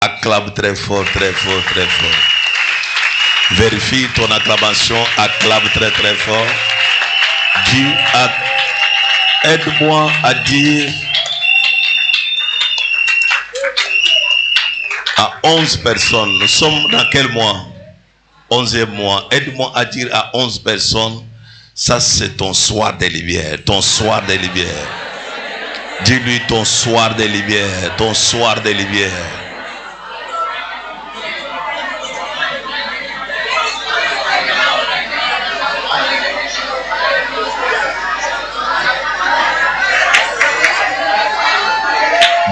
Acclame très fort, très fort, très fort. Vérifie ton acclamation, acclame très très fort. Dis, aide-moi à dire à 11 personnes. Nous sommes dans quel mois? 11e mois. Aide-moi à dire à 11 personnes, ça c'est ton soir de lumière, ton soir de lumière. Dis-lui ton soir de lumière, ton soir de lumière.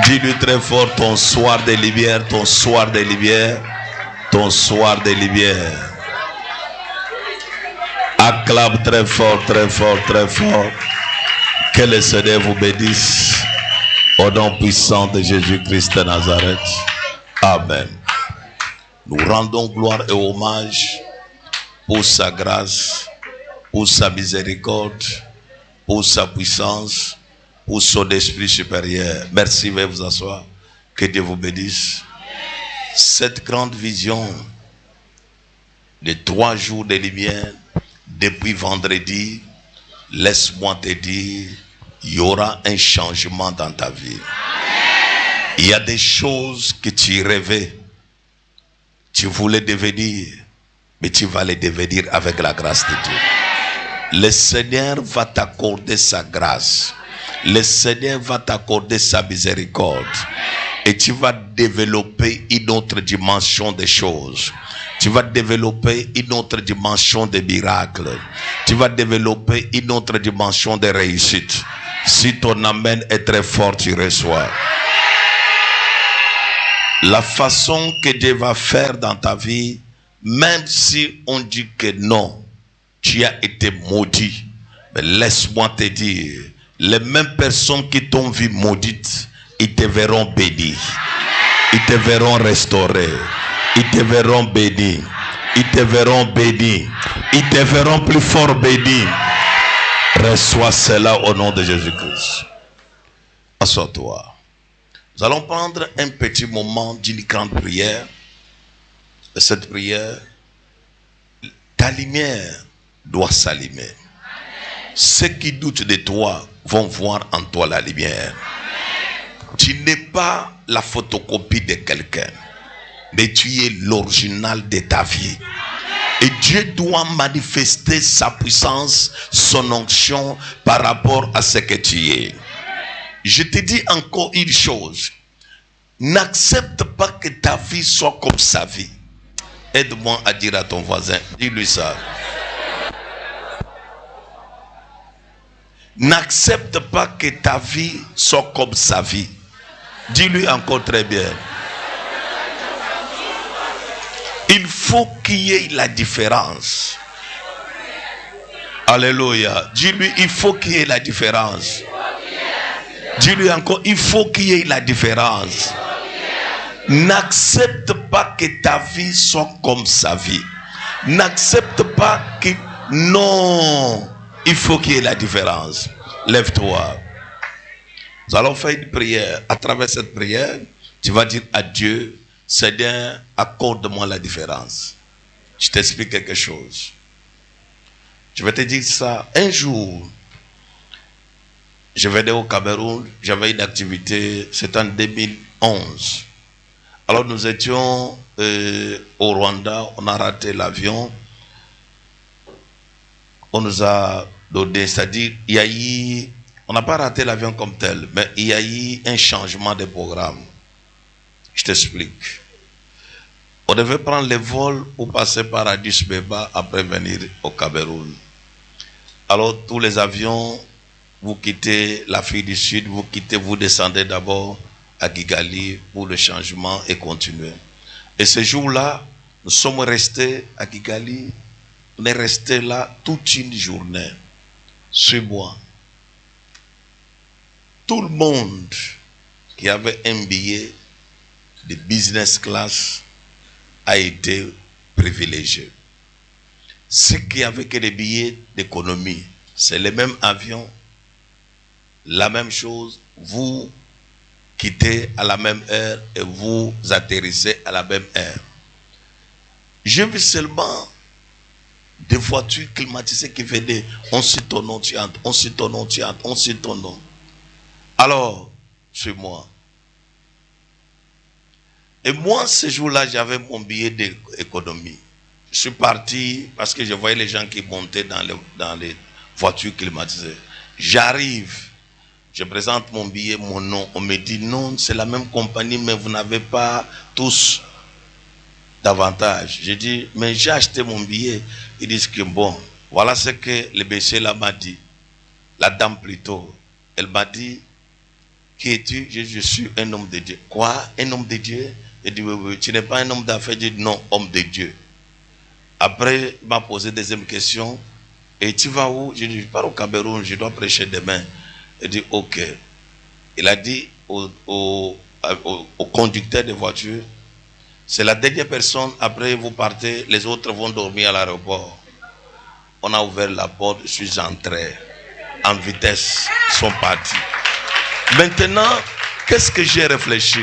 Dis-lui très fort ton soir de lumière, ton soir de lumière, ton soir de lumière. Acclame très fort, très fort, très fort. Que le Seigneur vous bénisse. Au nom puissant de Jésus-Christ de Nazareth. Amen. Nous rendons gloire et hommage pour sa grâce, pour sa miséricorde, pour sa puissance, pour son esprit supérieur. Merci, veuillez vous asseoir. Que Dieu vous bénisse. Cette grande vision de 3 jours de lumière, depuis vendredi, laisse-moi te dire, il y aura un changement dans ta vie. Il y a des choses que tu rêvais, tu voulais devenir, mais tu vas les devenir avec la grâce de Dieu. Le Seigneur va t'accorder sa grâce. Le Seigneur va t'accorder sa miséricorde. Et tu vas développer une autre dimension des choses. Tu vas développer une autre dimension des miracles. Tu vas développer une autre dimension de réussite. Si ton amen est très fort, tu reçois. La façon que Dieu va faire dans ta vie, même si on dit que non, tu as été maudit. Mais laisse-moi te dire, les mêmes personnes qui t'ont vu maudite, ils te verront béni. Ils te verront restauré. Ils te verront béni. Ils te verront béni. Ils te verront plus fort béni. Reçois cela au nom de Jésus-Christ. Assois-toi. Nous allons prendre un petit moment d'une grande prière. Et cette prière, ta lumière doit s'allumer. Ceux qui doutent de toi vont voir en toi la lumière. Tu n'es pas la photocopie de quelqu'un, mais tu es l'original de ta vie. Et Dieu doit manifester sa puissance, son onction par rapport à ce que tu es. Je te dis encore une chose. N'accepte pas que ta vie soit comme sa vie. Aide-moi à dire à ton voisin, dis-lui ça. N'accepte pas que ta vie soit comme sa vie. Dis-lui encore très bien. Il faut qu'il y ait la différence. Alléluia. Dis-lui, il faut qu'il y ait la différence. Dis-lui encore, il faut qu'il y ait la différence. N'accepte pas que ta vie soit comme sa vie. N'accepte pas que... Non. Il faut qu'il y ait la différence. Lève-toi. Nous allons faire une prière. À travers cette prière, tu vas dire à Dieu, Seigneur, accorde-moi la différence. Je t'explique quelque chose. Je vais te dire ça. Un jour, je venais au Cameroun, j'avais une activité, c'était en 2011. Alors nous étions au Rwanda, on a raté l'avion. On nous a donné, c'est-à-dire, il y a eu, on n'a pas raté l'avion comme tel, mais il y a eu un changement de programme. Je t'explique. On devait prendre le vol pour passer par Addis Abeba après venir au Cameroun. Alors tous les avions, vous quittez l'Afrique du Sud, vous descendez d'abord à Kigali pour le changement et continuer. Et ce jour-là, nous sommes restés à Kigali. On est resté là toute une journée. Suis-moi. Tout le monde qui avait un billet de business class a été privilégié. Ceux qui avaient que des billets d'économie, c'est le même avion, la même chose. Vous quittez à la même heure et vous atterrissez à la même heure. J'ai vu seulement des voitures climatisées qui venaient, on s'étonne, on s'étonne. Alors, chez moi. Et moi, ce jour-là, j'avais mon billet d'économie. Je suis parti parce que je voyais les gens qui montaient dans les voitures climatisées. J'arrive, je présente mon billet, mon nom. On me dit non, c'est la même compagnie, mais vous n'avez pas tous d'avantage. J'ai dit, mais j'ai acheté mon billet. Ils disent que bon, voilà ce que le monsieur là m'a dit. La dame plutôt, elle m'a dit, qui es-tu? Je suis un homme de Dieu. Quoi? Un homme de Dieu? Elle dit, oui, tu n'es pas un homme d'affaires? Je dis, non, homme de Dieu. Après, il m'a posé deuxième question. Et tu vas où? Je dis, je pars au Cameroun, je dois prêcher demain. Il dit, ok. Il a dit au conducteur de voiture, c'est la dernière personne, après vous partez, les autres vont dormir à l'aéroport. On a ouvert la porte, je suis entré. En vitesse, ils sont partis. Maintenant, qu'est-ce que j'ai réfléchi?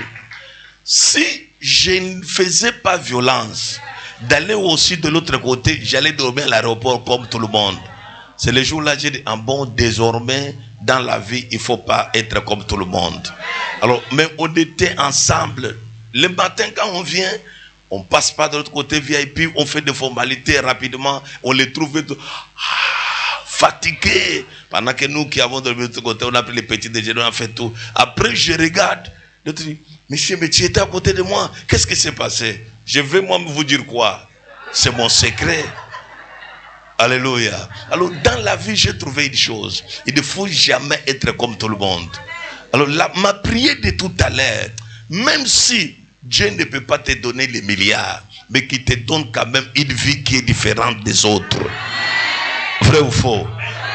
Si je ne faisais pas violence, d'aller aussi de l'autre côté, j'allais dormir à l'aéroport comme tout le monde. C'est le jour-là, j'ai dit, bon, désormais, dans la vie, il ne faut pas être comme tout le monde. Alors, mais on était ensemble. Le matin, quand on vient, on ne passe pas de l'autre côté VIP, on fait des formalités rapidement, on les trouve fatigués. Pendant que nous qui avons dormi de l'autre côté, on a pris les petits déjeuners, on a fait tout. Après, je regarde, l'autre dit, monsieur, mais tu étais à côté de moi, qu'est-ce qui s'est passé? Je vais moi vous dire quoi? C'est mon secret. Alléluia. Alors, dans la vie, j'ai trouvé une chose. Il ne faut jamais être comme tout le monde. Alors, ma prière de tout à l'heure, même si Dieu ne peut pas te donner les milliards, mais qui te donne quand même une vie qui est différente des autres. Vrai ou faux?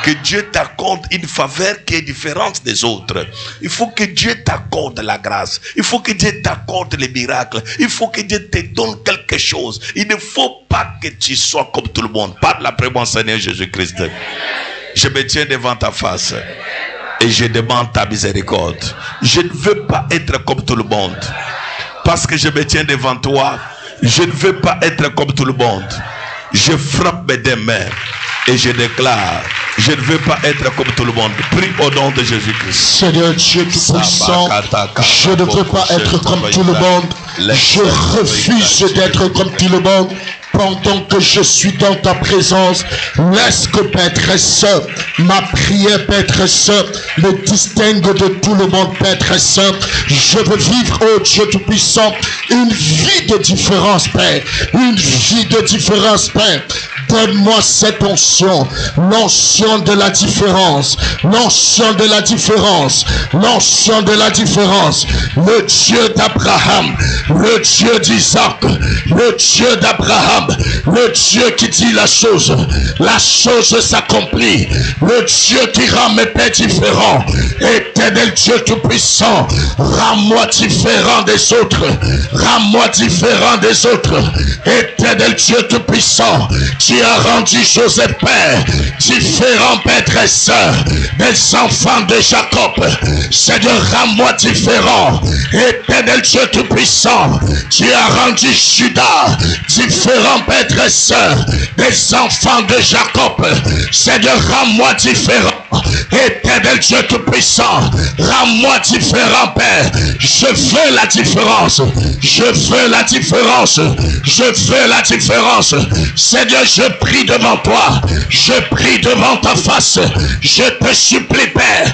Que Dieu t'accorde une faveur qui est différente des autres. Il faut que Dieu t'accorde la grâce. Il faut que Dieu t'accorde les miracles. Il faut que Dieu te donne quelque chose. Il ne faut pas que tu sois comme tout le monde. Parle après mon Seigneur Jésus-Christ. Je me tiens devant ta face et je demande ta miséricorde. Je ne veux pas être comme tout le monde. Parce que je me tiens devant toi, je ne veux pas être comme tout le monde. Je frappe mes deux mains et je déclare, je ne veux pas être comme tout le monde. Prie au nom de Jésus-Christ. Seigneur Dieu Tout-Puissant, je ne veux pas être comme tout le monde. Je refuse d'être comme tout le monde. Pendant que je suis dans ta présence, laisse que Père Saint, ma prière Père Saint, me distingue de tout le monde Père Saint. Je veux vivre, oh Dieu Tout-Puissant, une vie de différence Père, une vie de différence Père. Donne-moi cette onction, l'onction de la différence, l'onction de la différence, l'onction de la différence. Le Dieu d'Abraham, le Dieu d'Isaac, le Dieu d'Abraham, le Dieu qui dit la chose s'accomplit. Le Dieu qui rend mes pères différents. Éternel Dieu Tout-Puissant, rends-moi différent des autres. Rends-moi différent des autres. Éternel Dieu Tout-Puissant, tu as rendu Joseph Père, différent Père et Sœur des enfants de Jacob. Seigneur, rends-moi différent. Éternel Dieu Tout-Puissant, tu as rendu Judas, différent Père et Sœur des enfants de Jacob. Seigneur, rends-moi différent. Éternel Dieu Tout-Puissant, rends-moi différent Père. Je veux la différence. Je veux la différence. Je veux la différence. Seigneur, je prie devant toi. Je prie devant ta face. Je te supplie Père.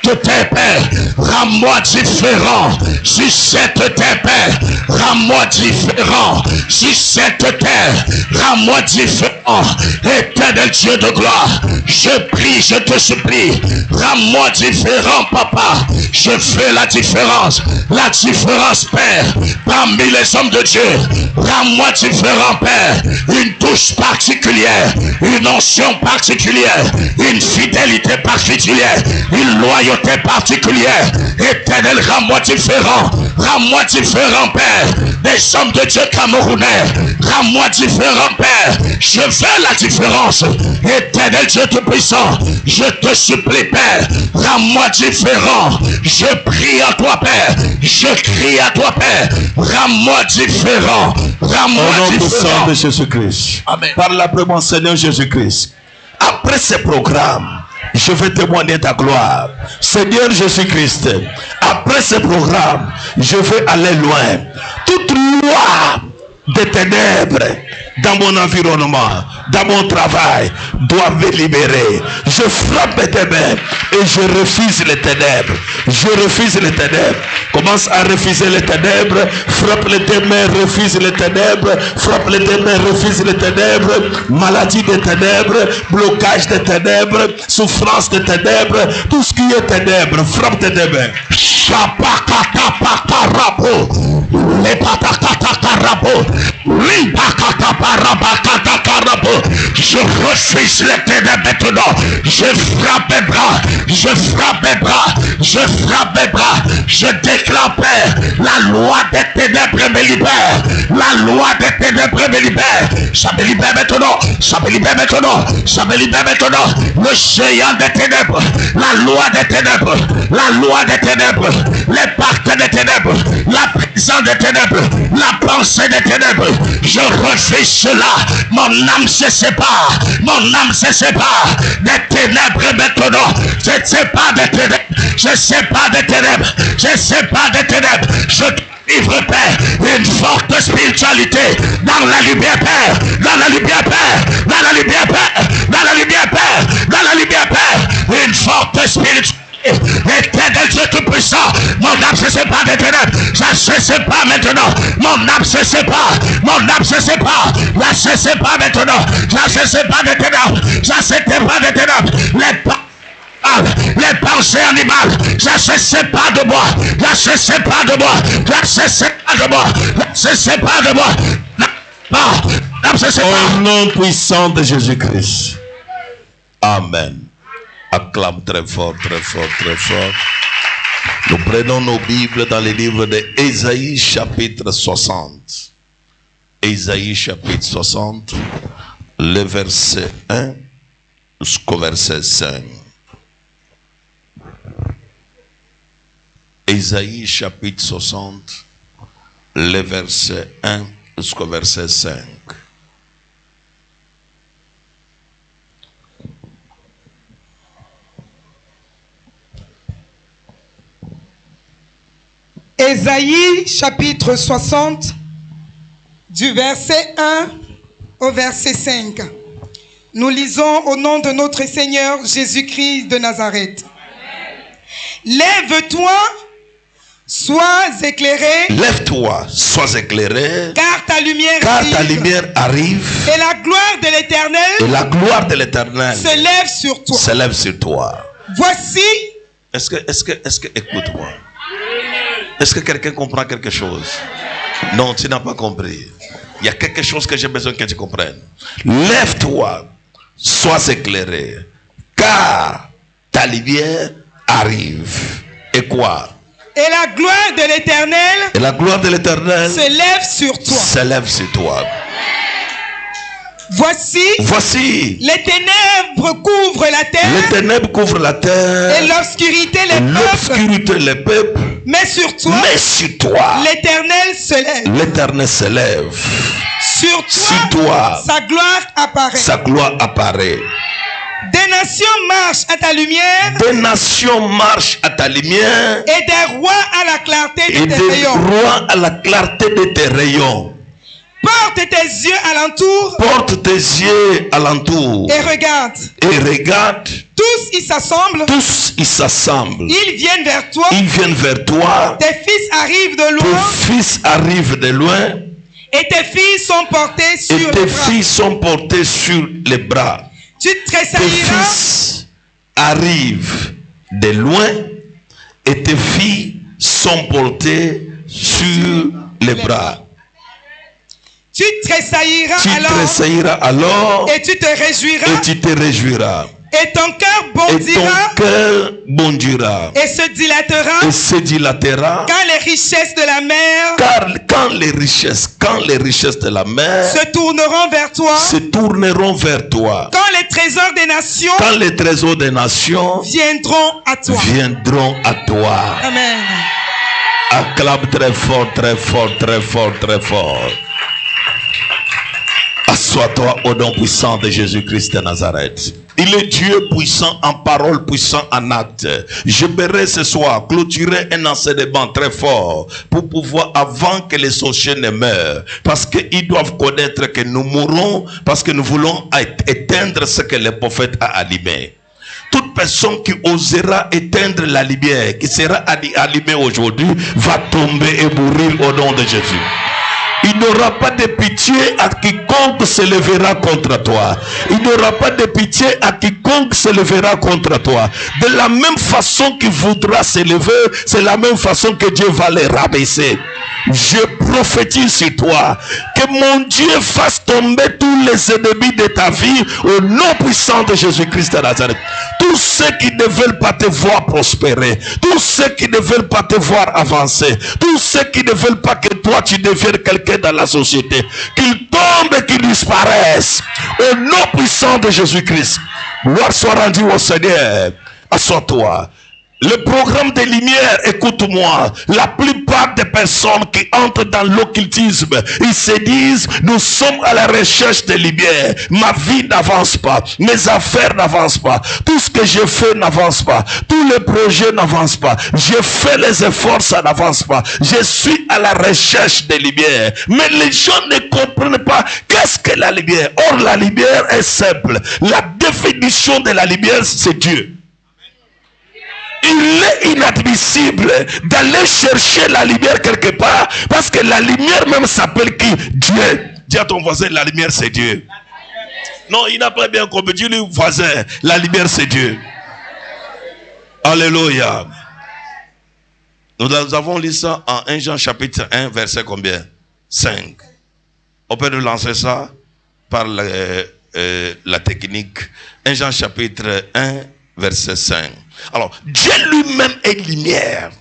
De tes pères, rends-moi différent. Sur cette terre, Père, rends-moi différent. Sur cette terre, rends-moi différent. Éternel Dieu de gloire, je prie, je te supplie, rends-moi différent, Papa. Je fais la différence, Père, parmi les hommes de Dieu. Rends-moi différent, Père. Une touche particulière, une onction particulière, une fidélité particulière, une loyauté particulière. Éternel, rends-moi différent. Rends-moi différent, Père, des hommes de Dieu camerounais. Rends-moi différent, Père. Je veux la différence. Éternel Dieu Tout-Puissant, Je te supplie, Père, rends-moi différent. Je prie à toi, Père. Je crie à toi, Père. Rends-moi différent. Rends-moi Au nom différent. puissant de Jésus-Christ. Amen. Par l'appel mon Seigneur Jésus-Christ. Après ce programme, je vais témoigner ta gloire. Seigneur Jésus-Christ, après ce programme, je vais aller loin. Toute loi des ténèbres dans mon environnement, dans mon travail, doit me libérer. Je frappe tes mains et je refuse les ténèbres. Je refuse les ténèbres. Commence à refuser les ténèbres. Frappe les tes mains, refuse les ténèbres. Frappe les tes mains, refuse les ténèbres. Maladie des ténèbres, blocage des ténèbres, souffrance des ténèbres, tout ce qui est ténèbres, frappe tes mains. Je refuse les ténèbres maintenant. Je frappe mes bras. Je frappe mes bras. Je frappe mes bras. Je déclare, Père, la loi des ténèbres me libère. La loi des ténèbres me libère. Ça me libère maintenant. Ça me libère maintenant. Ça me libère maintenant. Le géant des ténèbres. La loi des ténèbres. La loi des ténèbres. Les parcs des ténèbres. La prison des ténèbres. La pensée des ténèbres. Je refuse cela. Mon âme se sépare. Mon âme se sépare des ténèbres maintenant. Je ne sais pas des ténèbres. Je ne sais pas des ténèbres. Je ne sais pas des ténèbres. Je livre, Père, une forte spiritualité dans la lumière, Père. Dans la lumière, Père. Dans la lumière, Père. Dans la lumière, Père. Dans la lumière, Père. Une forte spiritualité. Éternel Dieu Tout-Puissant, mon âme se sépare des ténèbres. Ça se sépare maintenant. Mon âme se sépare. Mon âme se sépare. Ça se sépare maintenant. Ça se sépare des ténèbres. Ça se sépare des ténèbres. Les pensées animales, ça se sépare de moi. Ça se sépare de moi. Ça se sépare de moi. Ça se sépare de moi. Non, ça se sépare. Au nom puissant de Jésus-Christ. Amen. Acclame très fort, très fort, très fort. Nous prenons nos Bibles dans les livres de Ésaïe chapitre 60. Ésaïe chapitre 60, le verset 1 jusqu'au verset 5. Ésaïe chapitre 60, le verset 1 jusqu'au verset 5. Ésaïe chapitre 60 du verset 1 au verset 5. Nous lisons au nom de notre Seigneur Jésus-Christ de Nazareth. Lève-toi, sois éclairé. Lève-toi, sois éclairé. Car ta lumière arrive. Et la gloire de l'Éternel. Et la gloire de l'Éternel se lève sur toi. Se lève sur toi. Voici. Est-ce que écoute-moi. Est-ce que quelqu'un comprend quelque chose? Non, tu n'as pas compris. Il y a quelque chose que j'ai besoin que tu comprennes. Lève-toi, sois éclairé, car ta lumière arrive. Et quoi? Et la gloire de l'Éternel. Et la gloire de l'Éternel se lève sur toi. Se lève sur toi. Voici, les ténèbres couvrent la terre. Les ténèbres couvrent la terre. Et l'obscurité les peuples. Mais sur toi, l'Éternel se lève. L'Éternel se lève. Sur toi, sa gloire apparaît. Des nations marchent à ta lumière. Des nations marchent à ta lumière. Et des rois à la clarté de tes rayons. Rois à la clarté de tes rayons. Porte tes yeux alentour. Porte tes yeux alentour. Et regarde. Tous ils s'assemblent. Ils viennent vers toi. Tes fils arrivent de loin. Et tes filles sont portées sur les bras. Tu tressailliras. Tes fils arrivent de loin et tes filles sont portées sur les bras. Tu tressailliras alors. Et tu te réjouiras. Et ton cœur bondira. Et se dilatera. Quand les richesses de la mer. Quand les richesses de la mer. Se tourneront vers toi. Quand les trésors des nations. Viendront à toi. Amen. Acclame très fort. Assois-toi au nom puissant de Jésus-Christ de Nazareth. Il est Dieu puissant en parole, puissant en acte. J'aimerais ce soir clôturer un enseignement très fort pour pouvoir, avant que les sorciers ne meurent, parce qu'ils doivent connaître que nous mourrons, parce que nous voulons éteindre ce que le prophète a allumé. Toute personne qui osera éteindre la lumière, qui sera allumée aujourd'hui, va tomber et mourir au nom de Jésus. Il n'aura pas de pitié à quiconque se lèvera contre toi. Il n'aura pas de pitié à quiconque se lèvera contre toi. De la même façon qu'il voudra se lever, c'est la même façon que Dieu va les rabaisser. Je prophétise sur toi que mon Dieu fasse tomber tous les ennemis de ta vie au nom puissant de Jésus-Christ de Nazareth. Tous ceux qui ne veulent pas te voir prospérer, tous ceux qui ne veulent pas te voir avancer, tous ceux qui ne veulent pas que toi tu deviennes quelqu'un dans la société, qu'ils tombent et qu'ils disparaissent au nom puissant de Jésus-Christ. Gloire soit rendue au Seigneur. Assois-toi. Le programme des lumières, écoute-moi, la plupart des personnes qui entrent dans l'occultisme, ils se disent, nous sommes à la recherche des lumières, ma vie n'avance pas, mes affaires n'avancent pas, tout ce que je fais n'avance pas, tous les projets n'avancent pas, je fais les efforts, ça n'avance pas, je suis à la recherche des lumières, mais les gens ne comprennent pas qu'est-ce que la lumière. Or la lumière est simple, la définition de la lumière c'est Dieu. Il est inadmissible d'aller chercher la lumière quelque part, parce que la lumière même s'appelle qui? Dieu. Dis à ton voisin, la lumière c'est Dieu. Non, il n'a pas bien compris. Dis le voisin, la lumière c'est Dieu. Alléluia. Nous avons lu ça en 1 Jean chapitre 1 verset combien? 5. On peut nous lancer ça par la technique. 1 Jean chapitre 1 verset 5. Alors, Dieu lui-même est lumière.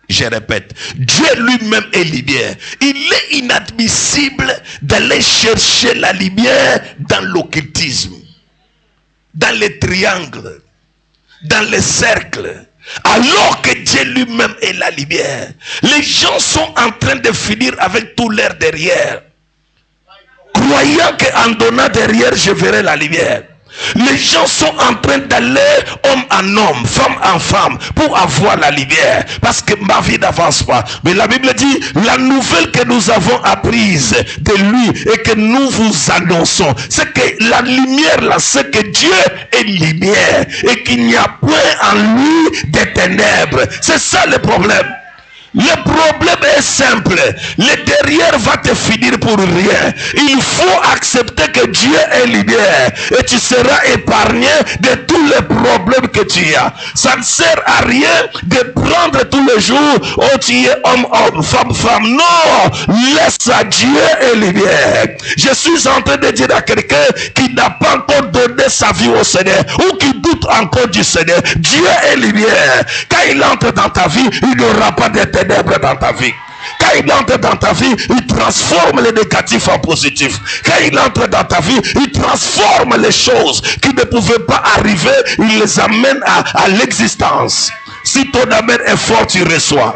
Je répète, Dieu lui-même est lumière. Il est inadmissible d'aller chercher la lumière dans l'occultisme, dans les triangles, dans les cercles. Alors que Dieu lui-même est la lumière. Les gens sont en train de finir avec tout l'air derrière, croyant qu'en donnant derrière, je verrai la lumière. Les gens sont en train d'aller homme en homme, femme en femme pour avoir la lumière, parce que ma vie n'avance pas. Mais la Bible dit, la nouvelle que nous avons apprise de lui et que nous vous annonçons, c'est que la lumière là, c'est que Dieu est lumière et qu'il n'y a point en lui des ténèbres. C'est ça le problème. Le problème est simple. Le derrière va te finir pour rien. Il faut accepter que Dieu est lumière et tu seras épargné de tous les problèmes que tu as. Ça ne sert à rien de prendre tous les jours, oh tu es homme, homme, femme, femme. Non, laisse à Dieu et lumière. Je suis en train de dire à quelqu'un qui n'a pas encore donné sa vie au Seigneur ou qui doute encore du Seigneur, Dieu est lumière. Quand il entre dans ta vie, il n'y aura pas de ténèbres dans ta vie. Quand il entre dans ta vie, il transforme les négatifs en positifs. Quand il entre dans ta vie, il transforme les choses qui ne pouvaient pas arriver, il les amène à l'existence. Si ton amen est fort, tu reçois.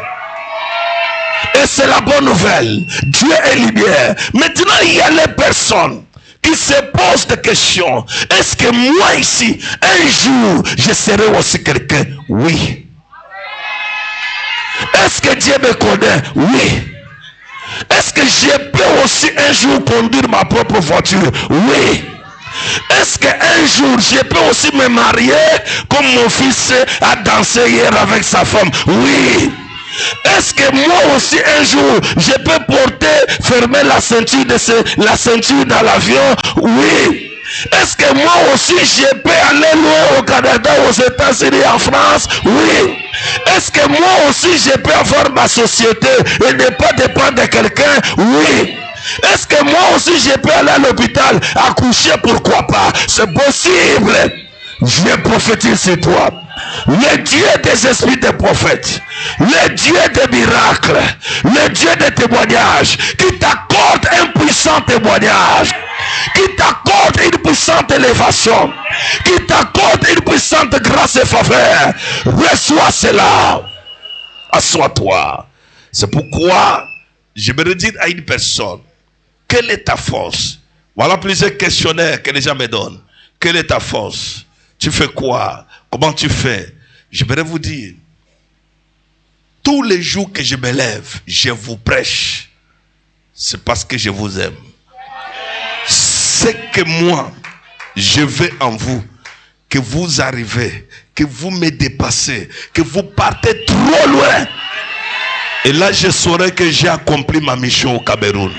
Et c'est la bonne nouvelle. Dieu est lumière. Maintenant, il y a les personnes qui se posent des questions. Est-ce que moi ici, un jour, je serai aussi quelqu'un? Oui. Est-ce que Dieu me connaît? Oui. Est-ce que je peux aussi un jour conduire ma propre voiture? Oui. Est-ce qu'un jour je peux aussi me marier comme mon fils a dansé hier avec sa femme? Oui. Est-ce que moi aussi un jour je peux fermer la ceinture dans l'avion? Oui. Est-ce que moi aussi je peux aller loin au Canada, aux États-Unis, en France? Oui. Est-ce que moi aussi je peux avoir ma société et ne pas dépendre de quelqu'un? Oui. Est-ce que moi aussi je peux aller à l'hôpital accoucher? Pourquoi pas? C'est possible. Je prophétise sur toi. Le Dieu des esprits des prophètes, le Dieu des miracles, le Dieu des témoignages, qui t'accorde un puissant témoignage, qui t'accorde une puissante élévation, qui t'accorde une puissante grâce et faveur. Reçois cela. Assois-toi. C'est pourquoi je me redis à une personne, quelle est ta force? Voilà plusieurs questionnaires que les gens me donnent. Quelle est ta force? Tu fais quoi? Comment tu fais? Je voudrais vous dire, tous les jours que je me lève, je vous prêche. C'est parce que je vous aime. C'est que moi, je veux en vous, que vous arrivez, que vous me dépassez, que vous partez trop loin. Et là, je saurai que j'ai accompli ma mission au Cameroun.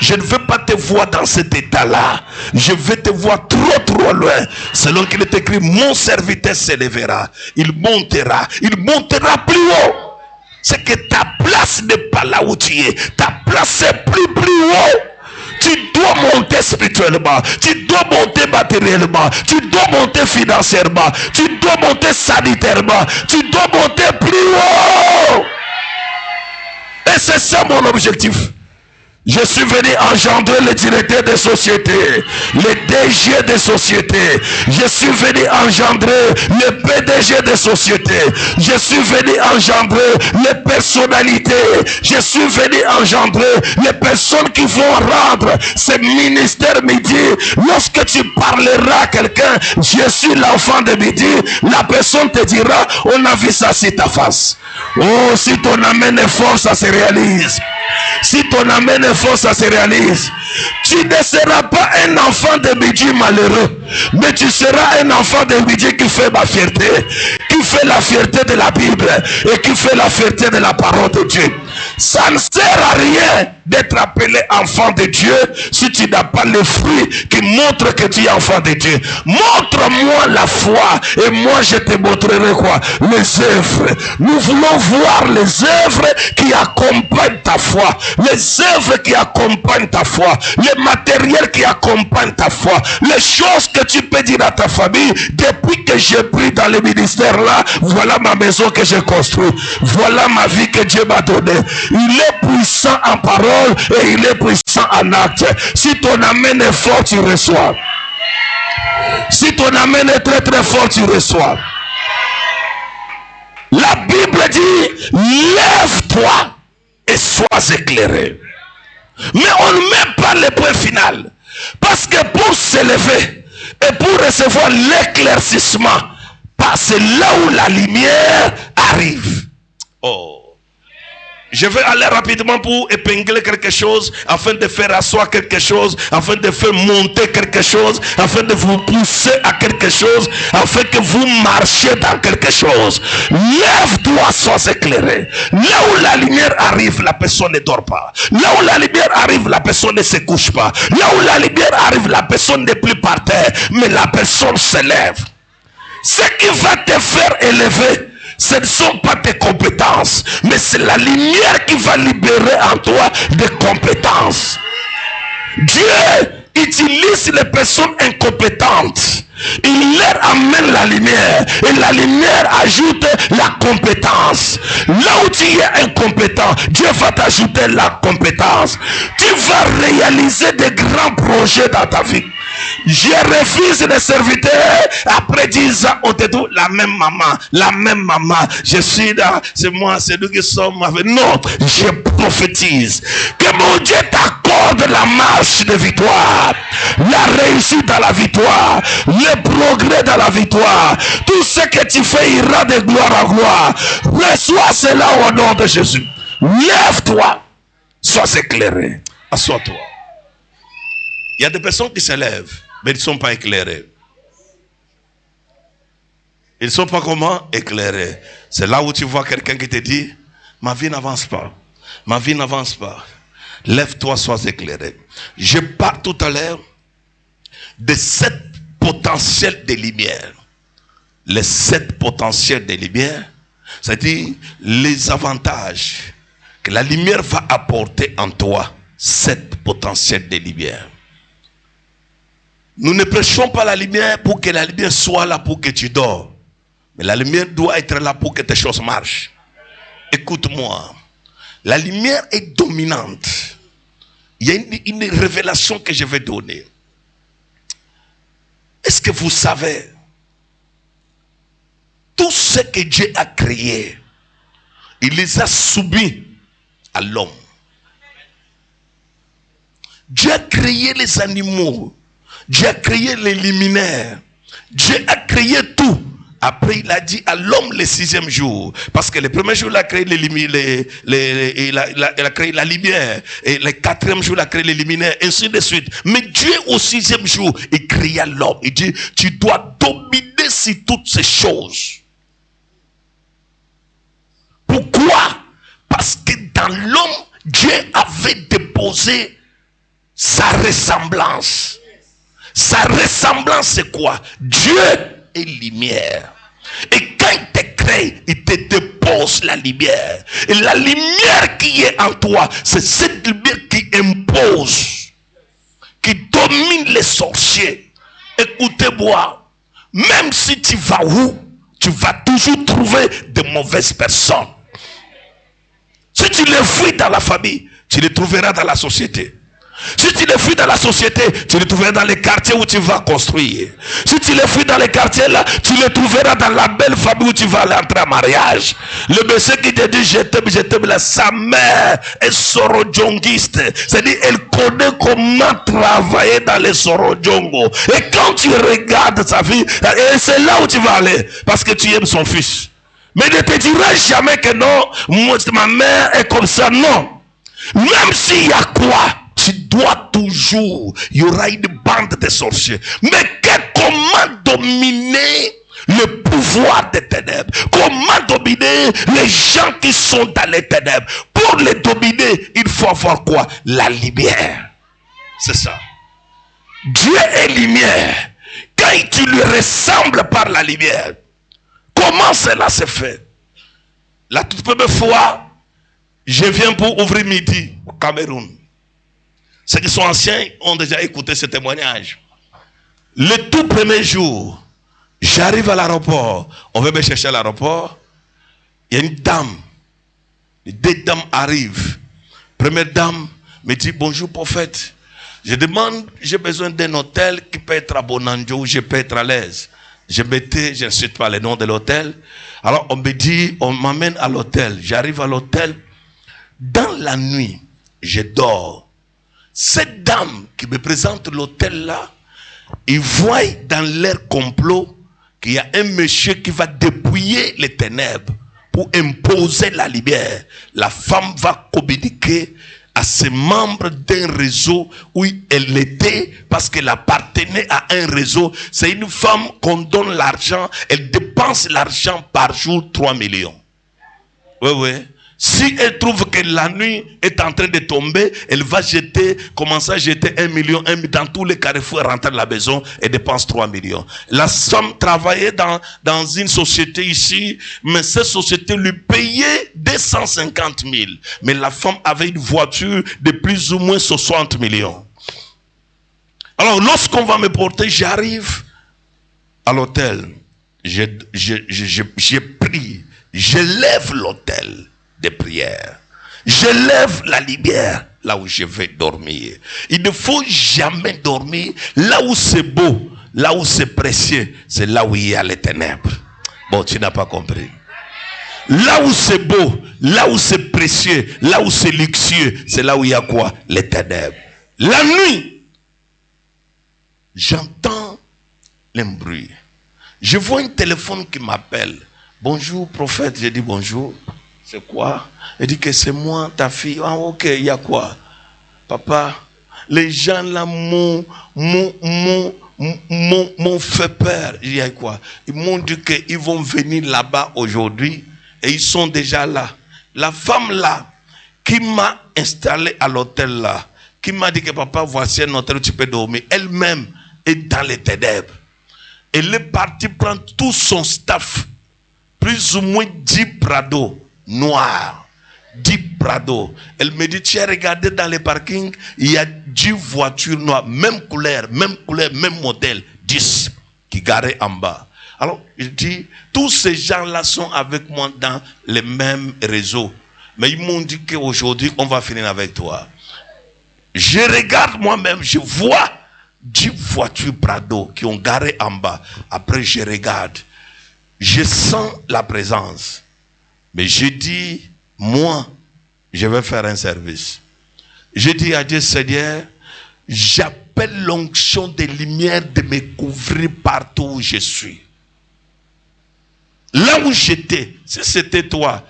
Je ne veux pas te voir dans cet état-là. Je veux te voir trop loin. Selon qu'il est écrit, mon serviteur s'élèvera. Il montera plus haut. C'est que ta place n'est pas là où tu es. Ta place est plus haut. Tu dois monter spirituellement. Tu dois monter matériellement. Tu dois monter financièrement. Tu dois monter sanitairement. Tu dois monter plus haut. Et c'est ça mon objectif. Je suis venu engendrer les directeurs des sociétés, les DG des sociétés. Je suis venu engendrer les PDG des sociétés. Je suis venu engendrer les personnalités. Je suis venu engendrer les personnes qui vont rendre ce ministère midi. Lorsque tu parleras à quelqu'un, je suis l'enfant de midi, la personne te dira, on a vu ça sur ta face. Oh, si ton amène est fort, ça se réalise. Si ton amène est fort, ça se réalise. Tu ne seras pas un enfant de midi malheureux, mais tu seras un enfant de midi qui fait ma fierté, qui fait la fierté de la Bible et qui fait la fierté de la parole de Dieu. Ça ne sert à rien d'être appelé enfant de Dieu si tu n'as pas le fruit qui montre que tu es enfant de Dieu. Montre-moi la foi et moi je te montrerai quoi? Les œuvres. Nous voulons voir les œuvres qui accompagnent ta foi, les œuvres qui accompagnent ta foi, les matériels qui accompagnent ta foi, les choses que tu peux dire à ta famille. Depuis que j'ai pris dans le ministère là, voilà ma maison que j'ai construite, voilà ma vie que Dieu m'a donnée. Il est puissant en parole et il est puissant en acte. Si ton amen est fort, tu reçois. Si ton amen est très fort, tu reçois. La Bible dit, lève-toi et sois éclairé. Mais on ne met pas le point final. Parce que pour s'élever et pour recevoir l'éclaircissement, c'est là où la lumière arrive. Oh. Je vais aller rapidement pour épingler quelque chose, afin de faire asseoir quelque chose, afin de faire monter quelque chose, afin de vous pousser à quelque chose, afin que vous marchiez dans quelque chose. Lève-toi, sois éclairé. Là où la lumière arrive, la personne ne dort pas. Là où la lumière arrive, la personne ne se couche pas. Là où la lumière arrive, la personne n'est plus par terre, mais la personne se lève. Ce qui va te faire élever, ce ne sont pas tes compétences, mais c'est la lumière qui va libérer en toi des compétences. Dieu utilise les personnes incompétentes. Il leur amène la lumière et la lumière ajoute la compétence. Là où tu es incompétent, Dieu va t'ajouter la compétence. Tu vas réaliser des grands projets dans ta vie. Je refuse les serviteurs. Après 10 ans, on te dit la même maman. Je suis là, c'est moi, c'est nous qui sommes avec. Non, je prophétise que mon Dieu t'accorde la marche de victoire, la réussite dans la victoire, le progrès dans la victoire. Tout ce que tu fais ira de gloire en gloire. Reçois cela au nom de Jésus. Lève-toi, sois éclairé. Assois-toi. Il y a des personnes qui se lèvent, mais ils ne sont pas éclairés. Ils ne sont pas comment? Éclairés. C'est là où tu vois quelqu'un qui te dit, ma vie n'avance pas. Ma vie n'avance pas. Lève-toi, sois éclairé. Je parle tout à l'heure de 7 potentiels de lumière. Les 7 potentiels de lumière, c'est-à-dire les avantages que la lumière va apporter en toi. 7 potentiels de lumière. Nous ne prêchons pas la lumière pour que la lumière soit là pour que tu dors. Mais la lumière doit être là pour que tes choses marchent. Écoute-moi. La lumière est dominante. Il y a une révélation que je vais donner. Est-ce que vous savez, tout ce que Dieu a créé, il les a soumis à l'homme. Dieu a créé les animaux. Dieu a créé les luminaires. Dieu a créé tout. Après, il a dit à l'homme le 6e jour. Parce que le premier jour, il a créé il a créé la lumière. Et le 4e jour, il a créé les luminaires. Ainsi de suite. Mais Dieu, au 6e jour, il créa l'homme. Il dit, tu dois dominer sur toutes ces choses. Pourquoi? Parce que dans l'homme, Dieu avait déposé sa ressemblance. Sa ressemblance, c'est quoi? Dieu est lumière. Et quand il te crée, il te dépose la lumière. Et la lumière qui est en toi, c'est cette lumière qui impose, qui domine les sorciers. Écoutez-moi, même si tu vas où, tu vas toujours trouver de mauvaises personnes. Si tu les fuis dans la famille, tu les trouveras dans la société. Si tu les fuis dans la société, tu les trouveras dans les quartiers où tu vas construire. Si tu les fuis dans les quartiers là, tu les trouveras dans la belle famille où tu vas aller entrer en mariage. Le monsieur qui te dit je t'aime là, sa mère est sorodjongiste. C'est-à-dire elle connaît comment travailler dans les sorodjongo. Et quand tu regardes sa fille, c'est là où tu vas aller. Parce que tu aimes son fils. Mais ne te dira jamais que non, ma mère est comme ça, non. Même s'il y a quoi, tu dois toujours, il y aura une bande de sorciers. Mais comment dominer le pouvoir des ténèbres? Comment dominer les gens qui sont dans les ténèbres? Pour les dominer, il faut avoir quoi? La lumière. C'est ça. Dieu est lumière. Quand tu lui ressembles par la lumière, comment cela se fait? La toute première fois, je viens pour ouvrir midi au Cameroun. Ceux qui sont anciens ont déjà écouté ce témoignage. Le tout premier jour, j'arrive à l'aéroport. On veut me chercher à l'aéroport. Il y a une dame. Les deux dames arrivent. Première dame me dit bonjour prophète. Je demande, j'ai besoin d'un hôtel qui peut être à Bonanjo où je peux être à l'aise. Je ne sais pas le nom de l'hôtel. Alors on me dit, on m'amène à l'hôtel. J'arrive à l'hôtel. Dans la nuit, je dors. Cette dame qui me présente l'hôtel là, il voit dans l'air complot qu'il y a un monsieur qui va dépouiller les ténèbres pour imposer la lumière. La femme va communiquer à ses membres d'un réseau où elle était parce qu'elle appartenait à un réseau. C'est une femme qu'on donne l'argent, elle dépense l'argent par jour 3 millions. Oui. Si elle trouve que la nuit est en train de tomber, elle va commencer à jeter 1 million, dans tous les carrefours, rentrer à la maison et dépense 3 millions. La femme travaillait dans une société ici, mais cette société lui payait 250 000. Mais la femme avait une voiture de plus ou moins 60 millions. Alors, lorsqu'on va me porter, j'arrive à l'hôtel. J'ai pris, je lève l'hôtel de prière. Je lève la lumière là où je vais dormir. Il ne faut jamais dormir là où c'est beau, là où c'est précieux, c'est là où il y a les ténèbres. Bon, tu n'as pas compris. Là où c'est beau, là où c'est précieux, là où c'est luxueux, c'est là où il y a quoi? Les ténèbres. La nuit, j'entends un bruit. Je vois un téléphone qui m'appelle. Bonjour prophète, j'ai dit bonjour. C'est quoi? Elle dit que c'est moi, ta fille. Ah ok, il y a quoi? Papa, les gens là m'ont fait peur. Il y a quoi? Ils m'ont dit qu'ils vont venir là-bas aujourd'hui et ils sont déjà là. La femme là, qui m'a installé à l'hôtel là, qui m'a dit que papa, voici un hôtel où tu peux dormir, elle-même est dans les ténèbres. Elle est partie prendre tout son staff, plus ou moins 10 prados noirs, 10 Prado. Elle me dit, tu as regardé dans les parkings, il y a 10 voitures noires, même couleur, même modèle, 10 qui garaient en bas. Alors, je dis, tous ces gens-là sont avec moi dans les mêmes réseaux. Mais ils m'ont dit qu'aujourd'hui, on va finir avec toi. Je regarde moi-même, je vois 10 voitures Prado qui ont garé en bas. Après, je regarde. Je sens la présence. Mais je dis, moi, je vais faire un service. Je dis à Dieu, Seigneur, j'appelle l'onction des lumières de me couvrir partout où je suis. Là où j'étais, si c'était toi,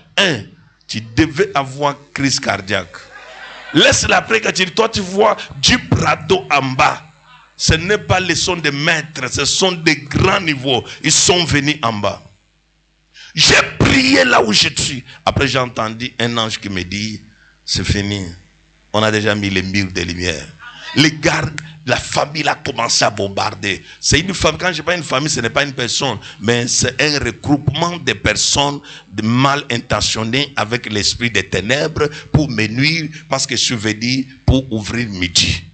tu devais avoir crise cardiaque. Laisse-la après quand tu dis, toi tu vois du Prado en bas. Ce n'est pas les sons des maîtres, ce sont des grands niveaux. Ils sont venus en bas. J'ai prié là où je suis. Après j'ai entendu un ange qui me dit, c'est fini. On a déjà mis les murs de lumière. Les gardes, la famille a commencé à bombarder. C'est une famille, quand je dis pas une famille, ce n'est pas une personne, mais c'est un regroupement de personnes mal intentionnées avec l'esprit des ténèbres pour me nuire, parce que je suis venu pour ouvrir midi.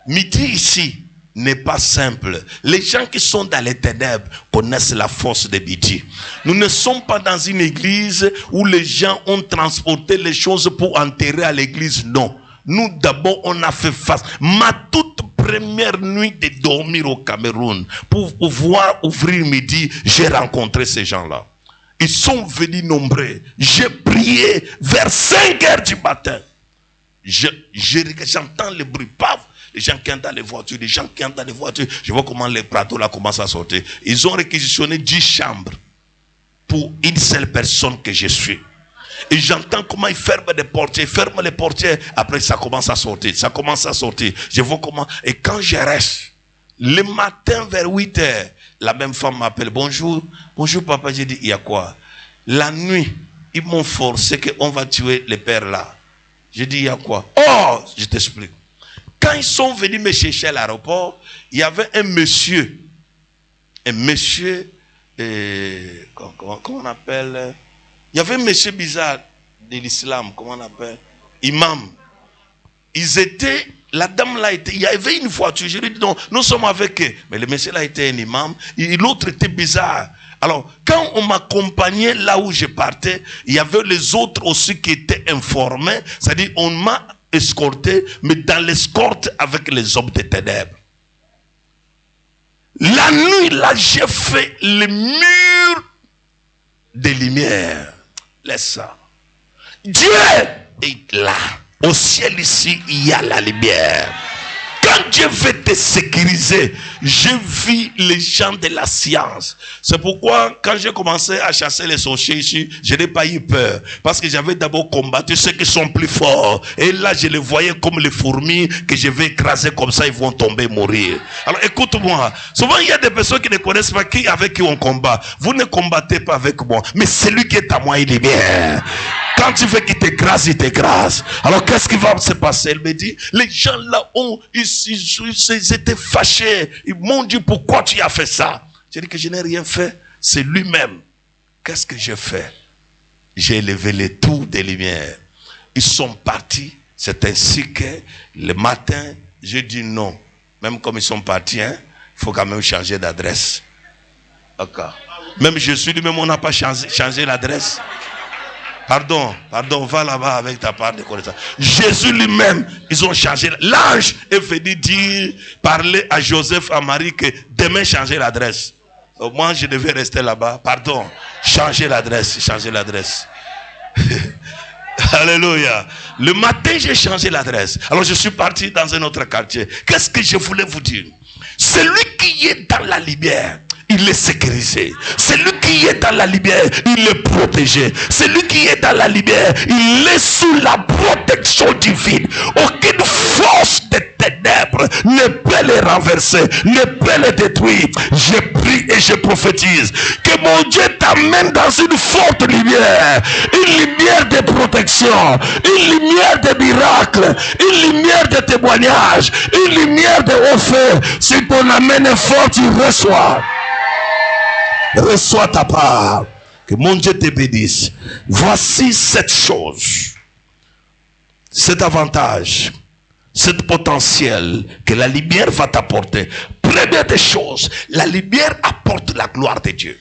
Midi ici n'est pas simple. Les gens qui sont dans les ténèbres connaissent la force de midi. Nous ne sommes pas dans une église où les gens ont transporté les choses pour enterrer à l'église, non. Nous d'abord on a fait face. Ma toute première nuit de dormir au Cameroun pour pouvoir ouvrir midi, j'ai rencontré ces gens-là. Ils sont venus nombreux. J'ai prié vers 5 heures du matin. J'entends le bruit, paf. Les gens qui entrent dans les voitures, les gens qui entrent dans les voitures. Je vois comment les plateaux là commencent à sortir. Ils ont réquisitionné 10 chambres pour une seule personne que je suis. Et j'entends comment ils ferment les portières, après ça commence à sortir, je vois comment, et quand je reste, le matin vers 8 heures, la même femme m'appelle, bonjour papa, j'ai dit, il y a quoi? La nuit, ils m'ont forcé qu'on va tuer les pères là. J'ai dit, il y a quoi? Oh, je t'explique. Quand ils sont venus me chercher à l'aéroport, il y avait un monsieur, comment on appelle? Il y avait un monsieur bizarre de l'islam, comment on appelle? Imam. Ils étaient, la dame là était, il y avait une voiture, je lui ai dit non, nous sommes avec eux. Mais le monsieur là était un imam, et l'autre était bizarre. Alors, quand on m'accompagnait là où je partais, il y avait les autres aussi qui étaient informés, c'est-à-dire on m'a escorté, mais dans l'escorte avec les hommes des ténèbres. La nuit là, j'ai fait le mur des lumières. Laisse ça. Dieu est là. Au ciel ici, il y a la lumière. Quand Dieu veut te sécuriser, je vis les gens de la science. C'est pourquoi, quand j'ai commencé à chasser les sorciers ici, je n'ai pas eu peur. Parce que j'avais d'abord combattu ceux qui sont plus forts. Et là, je les voyais comme les fourmis que je vais écraser comme ça, ils vont tomber, mourir. Alors, écoute-moi. Souvent, il y a des personnes qui ne connaissent pas avec qui on combat. Vous ne combattez pas avec moi. Mais celui qui est à moi, il est bien. Quand tu veux qu'il t'écrase, il t'écrase. Alors qu'est-ce qui va se passer? Elle me dit, les gens là, ils étaient fâchés. Ils m'ont dit, pourquoi tu as fait ça? J'ai dit que je n'ai rien fait. C'est lui-même. Qu'est-ce que j'ai fait? J'ai élevé les tours des lumières. Ils sont partis. C'est ainsi que le matin, j'ai dit non. Même comme ils sont partis, il faut quand même changer d'adresse. D'accord. Même Jésus lui-même, on n'a pas changé l'adresse. Pardon, va là-bas avec ta part de connaissance. Jésus lui-même, ils ont changé. L'ange est venu dire, parler à Joseph, à Marie, que demain changer l'adresse. Moi, je devais rester là-bas. Pardon, changer l'adresse. Alléluia. Le matin, j'ai changé l'adresse. Alors, je suis parti dans un autre quartier. Qu'est-ce que je voulais vous dire? Celui qui est dans la lumière, il est sécurisé. Celui qui est dans la lumière, il est protégé. Celui qui est dans la lumière, il est sous la protection divine. Aucune force des ténèbres ne peut les renverser, ne peut les détruire. Je prie et je prophétise que mon Dieu t'amène dans une forte lumière. Une lumière de protection, une lumière de miracles, une lumière de témoignage, une lumière de haut feu. Si ton amène est fort, tu reçois. Reçois ta part. Que mon Dieu te bénisse. Voici cette chose. cet avantage, cet potentiel que la lumière va t'apporter. Première des choses, la lumière apporte la gloire de Dieu.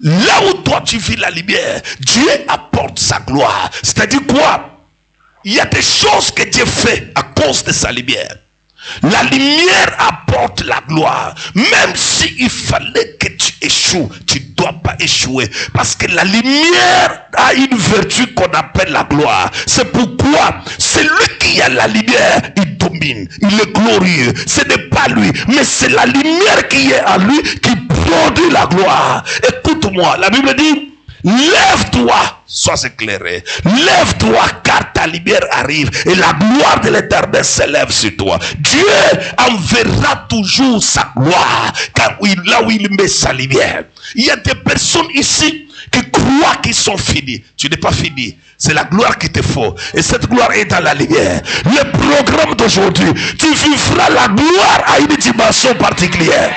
Là où toi tu vis la lumière, Dieu apporte sa gloire. C'est-à-dire quoi? Il y a des choses que Dieu fait à cause de sa lumière. La lumière apporte la gloire. Même s'il fallait que tu échoues, tu ne dois pas échouer. Parce que la lumière a une vertu qu'on appelle la gloire. C'est pourquoi celui qui a la lumière, il domine, il est glorieux. Ce n'est pas lui, mais c'est la lumière qui est en lui qui produit la gloire. Écoute-moi, la Bible dit: lève-toi, sois éclairé. Lève-toi, car ta lumière arrive et la gloire de l'Éternel s'élève sur toi. Dieu enverra toujours sa gloire, car là où il met sa lumière. Il y a des personnes ici qui croient qu'ils sont finis. Tu n'es pas fini. C'est la gloire qui te faut. Et cette gloire est dans la lumière. Le programme d'aujourd'hui, tu vivras la gloire à une dimension particulière.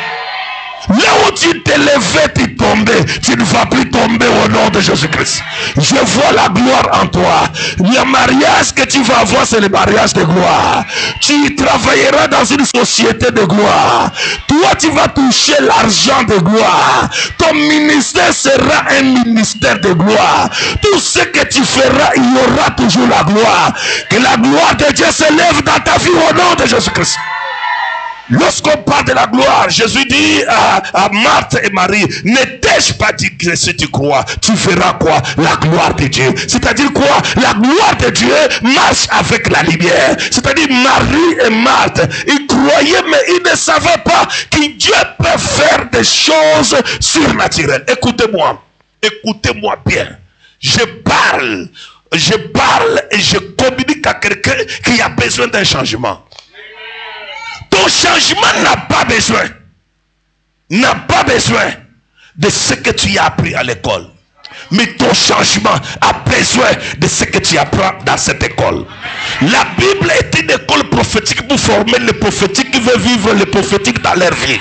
Là où tu t'es levé, tu tombais, tu ne vas plus tomber au nom de Jésus-Christ. Je vois la gloire en toi. Le mariage que tu vas avoir, c'est le mariage de gloire. Tu travailleras dans une société de gloire. Toi, tu vas toucher l'argent de gloire. Ton ministère sera un ministère de gloire. Tout ce que tu feras, il y aura toujours la gloire. Que la gloire de Dieu s'élève dans ta vie au nom de Jésus-Christ. Lorsqu'on parle de la gloire, Jésus dit à Marthe et Marie: ne t'ai-je pas dit que si tu crois, tu feras quoi? La gloire de Dieu. C'est-à-dire quoi? La gloire de Dieu marche avec la lumière. C'est-à-dire Marie et Marthe, ils croyaient mais ils ne savaient pas que Dieu peut faire des choses surnaturelles. Écoutez-moi bien. Je parle et je communique à quelqu'un qui a besoin d'un changement. Ton changement n'a pas besoin de ce que tu as appris à l'école. Mais ton changement a besoin de ce que tu apprends dans cette école. La Bible est une école prophétique pour former les prophétiques qui veulent vivre les prophétiques dans leur vie.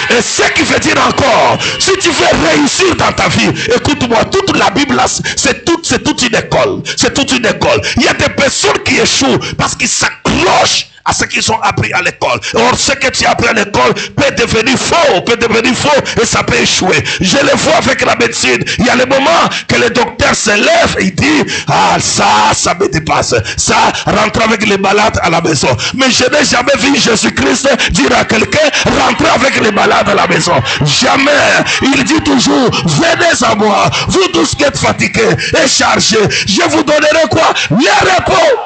Et ce qui veut dire encore, si tu veux réussir dans ta vie, écoute-moi, toute la Bible là, c'est toute une école. C'est toute une école. Il y a des personnes qui échouent parce qu'ils s'accrochent à ce qu'ils ont appris à l'école. Or, ce que tu as appris à l'école peut devenir faux, et ça peut échouer. Je le vois avec la médecine. Il y a le moment que le docteur se lève et il dit: ah, ça me dépasse. Ça rentre avec les malades à la maison. Mais je n'ai jamais vu Jésus-Christ dire à quelqu'un: rentrez avec les malades à la maison. Jamais. Il dit toujours: venez à moi, vous tous qui êtes fatigués et chargés, je vous donnerai quoi? Le repos.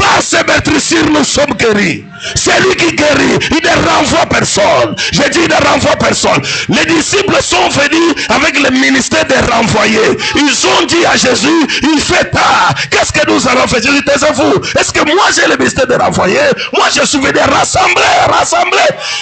Par ses maîtrisures, nous sommes guéris. C'est lui qui guérit. Il ne renvoie personne. Je dis, il ne renvoie personne. Les disciples sont venus avec le ministère de renvoyer. Ils ont dit à Jésus: il fait tard. Qu'est-ce que nous allons faire? Jésus, taisez-vous. Est-ce que moi j'ai le ministère de renvoyer? Moi je suis venu rassembler.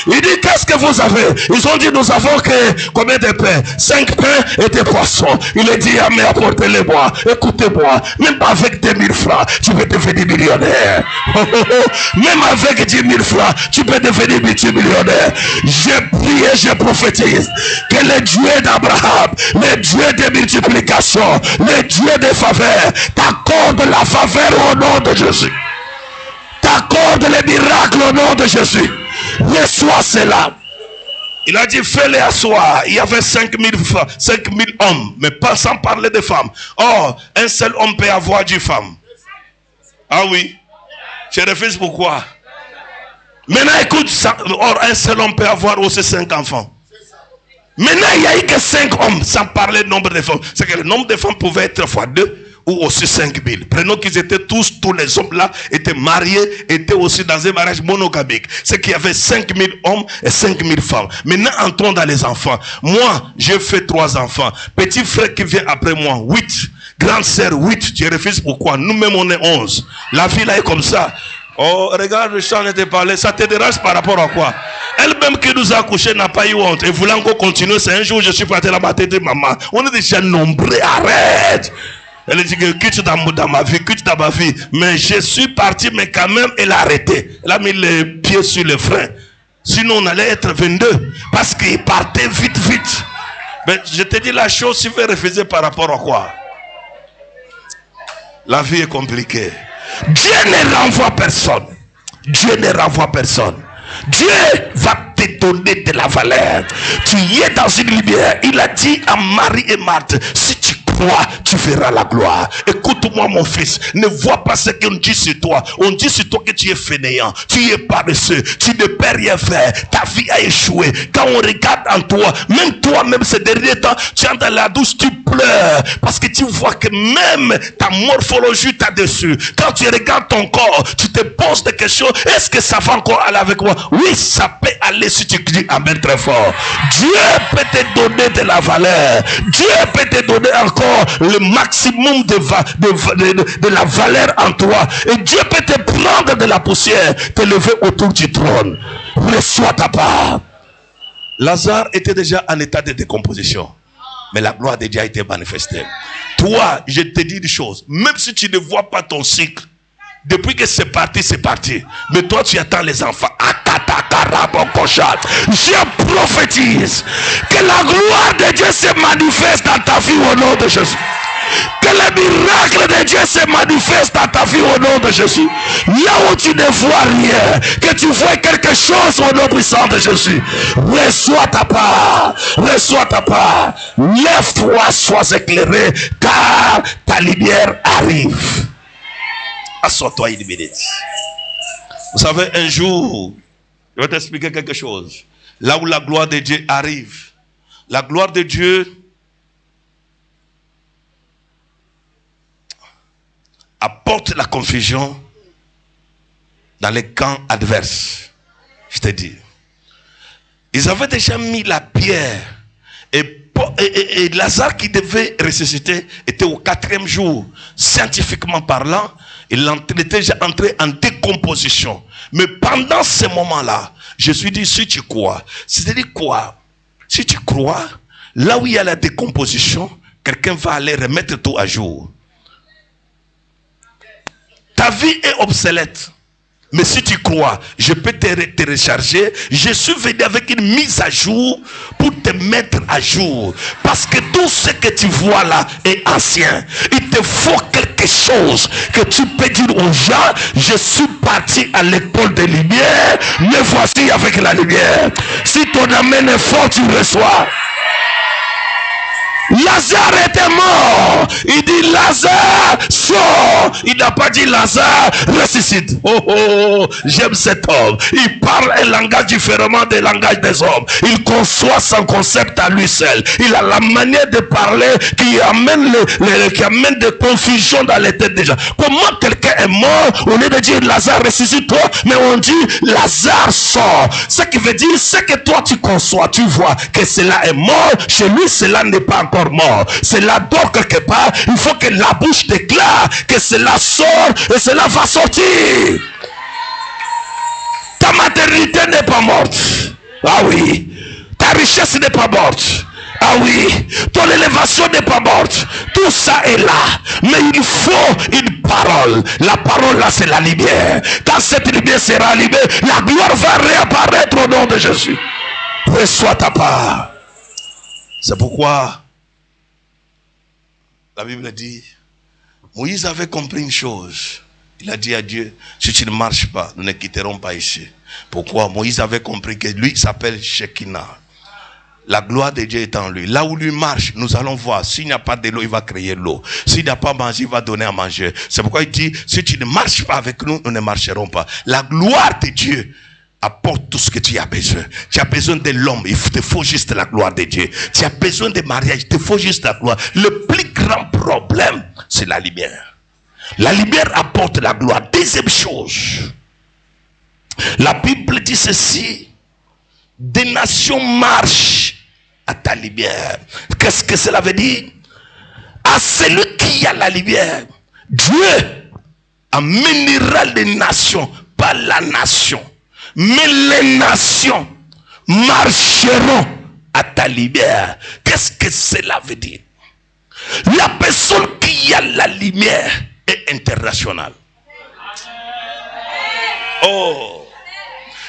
Il dit: qu'est-ce que vous avez? Ils ont dit: nous avons que combien de pains? 5 pains et des poissons. Il a dit: ah, mais apportez-les-moi. Écoutez-moi, même avec 2000 francs, tu peux devenir millionnaire. Même avec 10 000 francs, tu peux devenir multimillionnaire. Je prie et je prophétise que le Dieu d'Abraham, le Dieu de multiplication, le Dieu de faveur, t'accorde la faveur au nom de Jésus. T'accorde les miracles au nom de Jésus. Reçois cela. Il a dit: fais-les asseoir. Il y avait 5000 hommes, mais pas sans parler de femmes. Or, un seul homme peut avoir 10 femmes. Ah oui. Je refuse pourquoi? Maintenant écoute ça. Or un seul homme peut avoir aussi 5 enfants. Maintenant il n'y a eu que 5 hommes, sans parler du nombre de femmes. C'est que le nombre de femmes pouvait être fois 2 ou aussi 5000. Prenons qu'ils étaient tous les hommes là étaient mariés, étaient aussi dans un mariage monogamique. C'est qu'il y avait 5000 hommes et 5000 femmes. Maintenant entrons dans les enfants. Moi j'ai fait 3 enfants. Petit frère qui vient après moi 8. Grande sœur 8. Tu refuses pourquoi? Nous-mêmes on est 11. La vie là est comme ça. Oh, regarde, le chant de parler, ça te dérange par rapport à quoi? Elle-même qui nous a accouchés n'a pas eu honte. Et voulant qu'on continue, c'est un jour je suis parti là-bas, de maman. On est déjà nombreux, arrête! Elle dit que quitte dans ma vie, mais je suis parti, mais quand même, elle a arrêté. Elle a mis les pieds sur le frein. Sinon, on allait être 22. Parce qu'il partait vite. Mais je te dis la chose, tu veux refuser par rapport à quoi? La vie est compliquée. Dieu ne renvoie personne. Dieu ne renvoie personne. Dieu va te donner de la valeur. Tu es dans une lumière. Il a dit à Marie et Marthe, si tu crois, tu verras la gloire. Écoute-moi mon fils, ne vois pas ce qu'on dit sur toi. On dit sur toi que tu es fainéant, tu es paresseux, tu ne peux rien faire, ta vie a échoué. Quand on regarde en toi, même toi-même ces derniers temps, tu es dans la douche, tu pleures, parce que tu vois que même ta morphologie t'a dessus. Quand tu regardes ton corps, tu te poses des questions, est-ce que ça va encore aller avec moi? Oui, ça peut aller si tu dis amen très fort. Dieu peut te donner de la valeur. Dieu peut te donner encore le maximum de la valeur en toi. Et Dieu peut te prendre de la poussière, te lever autour du trône. Reçois ta part. Lazare était déjà en état de décomposition, mais la gloire de Dieu a été manifestée. Toi, je te dis une chose, même si tu ne vois pas ton cycle, depuis que c'est parti. Mais toi, tu attends les enfants. Je prophétise que la gloire de Dieu se manifeste dans ta vie au nom de Jésus. Que le miracle de Dieu se manifeste dans ta vie au nom de Jésus. Là où tu ne vois rien, que tu vois quelque chose au nom puissant de Jésus. Reçois ta part. Reçois ta part. Lève-toi, sois éclairé, car ta lumière arrive. Assois-toi une minute. Vous savez, un jour, je vais t'expliquer quelque chose. Là où la gloire de Dieu arrive, la gloire de Dieu apporte la confusion dans les camps adverses. Je te dis. Ils avaient déjà mis la pierre et Lazare qui devait ressusciter était au 4e jour. Scientifiquement parlant, il était déjà entré en décomposition. Mais pendant ce moment-là, Jésus dit, si tu crois, c'est-à-dire quoi? Si tu crois, là où il y a la décomposition, quelqu'un va aller remettre tout à jour. Ta vie est obsolète. Mais si tu crois, je peux te recharger. Je suis venu avec une mise à jour pour te mettre à jour. Parce que tout ce que tu vois là est ancien. Il te faut quelque chose que tu peux dire aux gens, je suis parti à l'école de lumière, me voici avec la lumière. Si ton amen est fort, tu reçois. Lazare était mort. Il dit Lazare sort. Il n'a pas dit Lazare ressuscite. Oh, j'aime cet homme. Il parle un langage différemment des langages des hommes. Il conçoit son concept à lui seul. Il a la manière de parler qui amène qui amène des confusions dans les têtes des gens. Comment quelqu'un est mort, au lieu de dire Lazare ressuscite-toi, mais on dit Lazare sort. Ce qui veut dire, c'est que toi tu conçois, tu vois que cela est mort. Chez lui, cela n'est pas encore mort. Cela dort quelque part. Il faut que la bouche déclare que cela sort et cela va sortir. Ta maternité n'est pas morte. Ah oui. Ta richesse n'est pas morte. Ah oui. Ton élévation n'est pas morte. Tout ça est là. Mais il faut une parole. La parole là, c'est la lumière. Quand cette lumière sera allumée, la gloire va réapparaître au nom de Jésus. Reçois ta part. C'est pourquoi la Bible dit, Moïse avait compris une chose. Il a dit à Dieu, si tu ne marches pas, nous ne quitterons pas ici. Pourquoi? Moïse avait compris que lui s'appelle Shekinah. La gloire de Dieu est en lui. Là où lui marche, nous allons voir. S'il n'y a pas de l'eau, il va créer l'eau. S'il n'y a pas à manger, il va donner à manger. C'est pourquoi il dit, si tu ne marches pas avec nous, nous ne marcherons pas. La gloire de Dieu apporte tout ce que tu as besoin. Tu as besoin de l'homme, il te faut juste la gloire de Dieu. Tu as besoin de mariage, il te faut juste la gloire. Le plus grand problème, c'est la lumière. La lumière apporte la gloire. Deuxième chose, la Bible dit ceci, des nations marchent à ta lumière. Qu'est-ce que cela veut dire? À celui qui a la lumière, Dieu amènera les nations, pas la nation. Mais les nations marcheront à ta lumière. Qu'est-ce que cela veut dire? La personne qui a la lumière est internationale. Oh,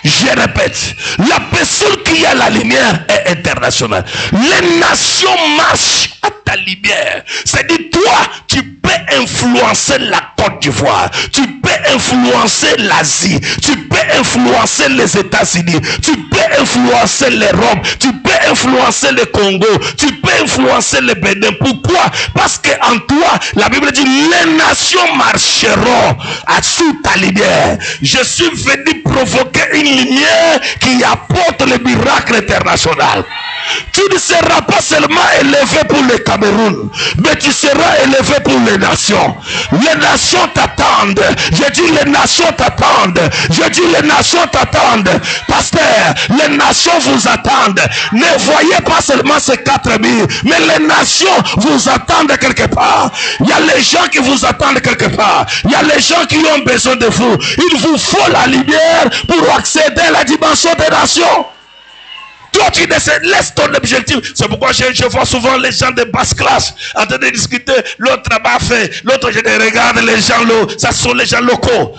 Je répète, la personne qui a la lumière est internationale. Les nations marchent à ta lumière. C'est-à-dire, toi, tu peux influencer la Côte d'Ivoire, tu peux influencer l'Asie, tu peux influencer les États-Unis, tu peux influencer l'Europe, tu peux influencer le Congo, tu peux influencer le Bénin. Pourquoi? Parce que en toi, la Bible dit, les nations marcheront sous ta lumière. Je suis venu provoquer une lumière qui apporte le miracle international. Tu ne seras pas seulement élevé pour le Cameroun, mais tu seras élevé pour les nations. Les nations t'attendent. Je dis les nations t'attendent. Je dis les nations t'attendent. Pasteur, les nations vous attendent. Ne voyez pas seulement ces 4000, mais les nations vous attendent quelque part. Il y a les gens qui vous attendent quelque part. Il y a les gens qui ont besoin de vous. Il vous faut la lumière pour accéder à la dimension des nations. Toi, tu laisse ton objectif. C'est pourquoi je vois souvent les gens de basse classe en train de discuter. L'autre là-bas fait, l'autre je les regarde, les gens locaux. Ça sont les gens locaux.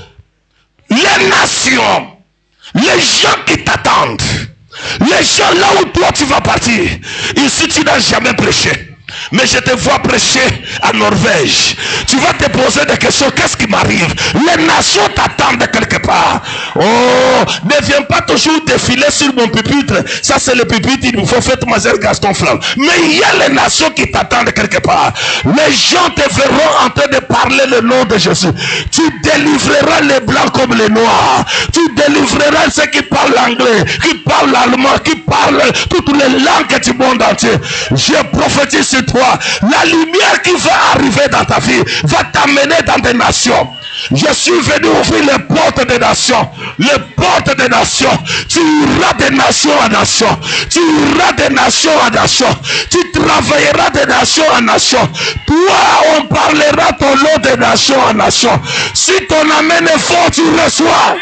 Les nations, les gens qui t'attendent, les gens là où toi tu vas partir. Ici tu n'as jamais prêché. Mais je te vois prêcher à Norvège. Tu vas te poser des questions. Qu'est-ce qui m'arrive? Les nations t'attendent quelque part. Oh, ne viens pas toujours défiler sur mon pupitre. Ça c'est le pupitre, il nous faut faire Mademoiselle Gaston Flamme. Mais il y a les nations qui t'attendent quelque part. Les gens te verront en train de parler le nom de Jésus. Tu délivreras les blancs comme les noirs. Tu délivreras ceux qui parlent anglais, qui parlent allemand, qui parlent toutes les langues du monde entier. Je prophétise sur toi, la lumière qui va arriver dans ta vie va t'amener dans des nations. Je suis venu ouvrir les portes des nations. Les portes des nations. Tu iras de nation en nation. Tu iras de nation en nation. Tu travailleras de nation en nation. Toi, on parlera ton nom de nation en nation. Si ton amen est fort, tu reçois.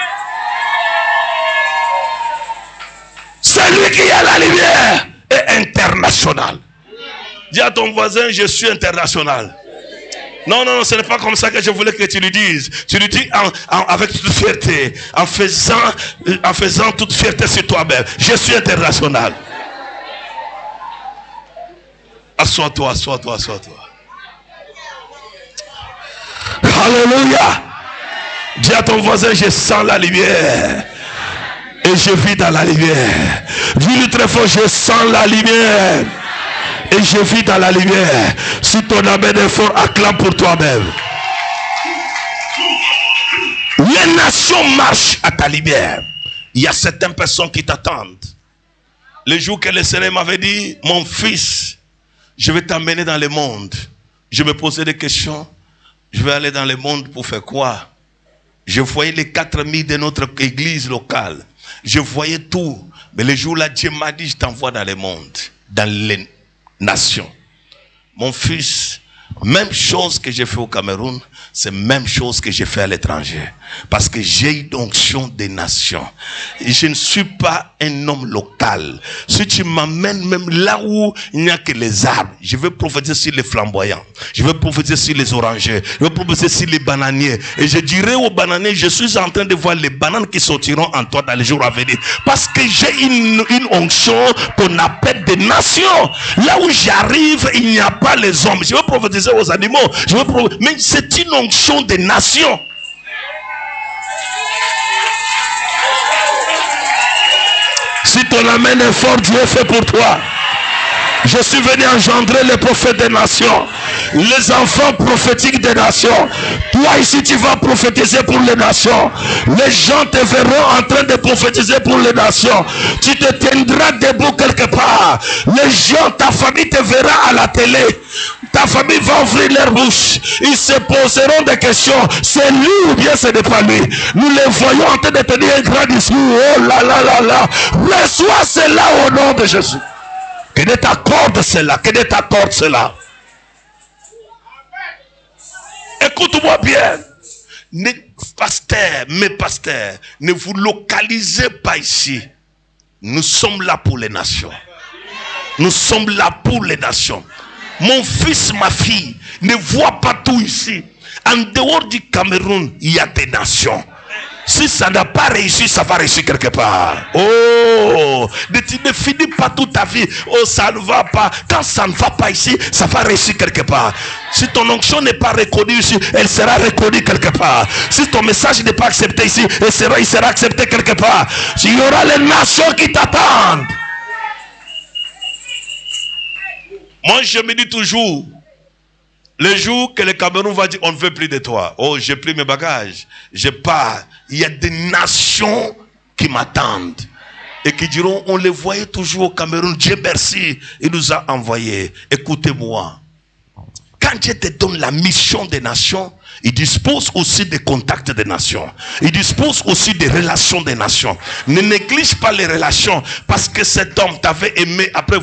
Celui qui a la lumière est international. Dis à ton voisin, je suis international. Non, ce n'est pas comme ça que je voulais que tu lui dises. Tu lui dis avec toute fierté, en faisant toute fierté sur toi-même. Je suis international. Assois-toi. Alléluia. Dis à ton voisin, je sens la lumière. Et je vis dans la lumière. Dis-lui très fort, je sens la lumière. Et je vis dans la lumière. Si ton amen est fort, acclame pour toi-même. Les nations marchent à ta lumière. Il y a certaines personnes qui t'attendent. Le jour que le Seigneur m'avait dit, mon fils, je vais t'emmener dans le monde. Je me posais des questions. Je vais aller dans le monde pour faire quoi? Je voyais les 4000 de notre église locale. Je voyais tout. Mais le jour-là, Dieu m'a dit, je t'envoie dans le monde. Dans les nations. Mon fils, même chose que j'ai fait au Cameroun, c'est même chose que j'ai fait à l'étranger. Parce que j'ai une onction des nations. Et je ne suis pas un homme local. Si tu m'amènes même là où il n'y a que les arbres, je vais prophétiser sur les flamboyants. Je vais prophétiser sur les orangers. Je vais prophétiser sur les bananiers. Et je dirai aux bananiers, je suis en train de voir les bananes qui sortiront en toi dans les jours à venir. Parce que j'ai une onction qu'on appelle des nations. Là où j'arrive, il n'y a pas les hommes. Je vais prophétiser aux animaux. Mais c'est une onction des nations. Si ton amen est fort, Dieu fait pour toi. Je suis venu engendrer les prophètes des nations, les enfants prophétiques des nations. Toi ici, tu vas prophétiser pour les nations. Les gens te verront en train de prophétiser pour les nations. Tu te tiendras debout quelque part. Les gens, ta famille te verra à la télé. Ta famille va ouvrir leur bouche. Ils se poseront des questions. C'est lui ou bien ce n'est pas lui? Nous les voyons en train de tenir un grand discours. Oh là là là là. Reçois cela au nom de Jésus. Que Dieu t'accorde cela. Que Dieu t'accorde cela. Écoute-moi bien. Mes pasteurs, ne vous localisez pas ici. Nous sommes là pour les nations. Nous sommes là pour les nations. Mon fils, ma fille, ne voit pas tout ici. En dehors du Cameroun, il y a des nations. Si ça n'a pas réussi, ça va réussir quelque part. Oh, tu ne finis pas toute ta vie. Oh, ça ne va pas. Quand ça ne va pas ici, ça va réussir quelque part. Si ton onction n'est pas reconnue ici, elle sera reconnue quelque part. Si ton message n'est pas accepté ici, il sera accepté quelque part. Il y aura les nations qui t'attendent. Moi, je me dis toujours, le jour que le Cameroun va dire on ne veut plus de toi, oh, j'ai pris mes bagages, je pars. Il y a des nations qui m'attendent et qui diront on les voyait toujours au Cameroun. Dieu merci, il nous a envoyés. Écoutez-moi, quand Dieu te donne la mission des nations, il dispose aussi des contacts des nations. Il dispose aussi des relations des nations. Ne néglige pas les relations parce que cet homme t'avait aimé. Après,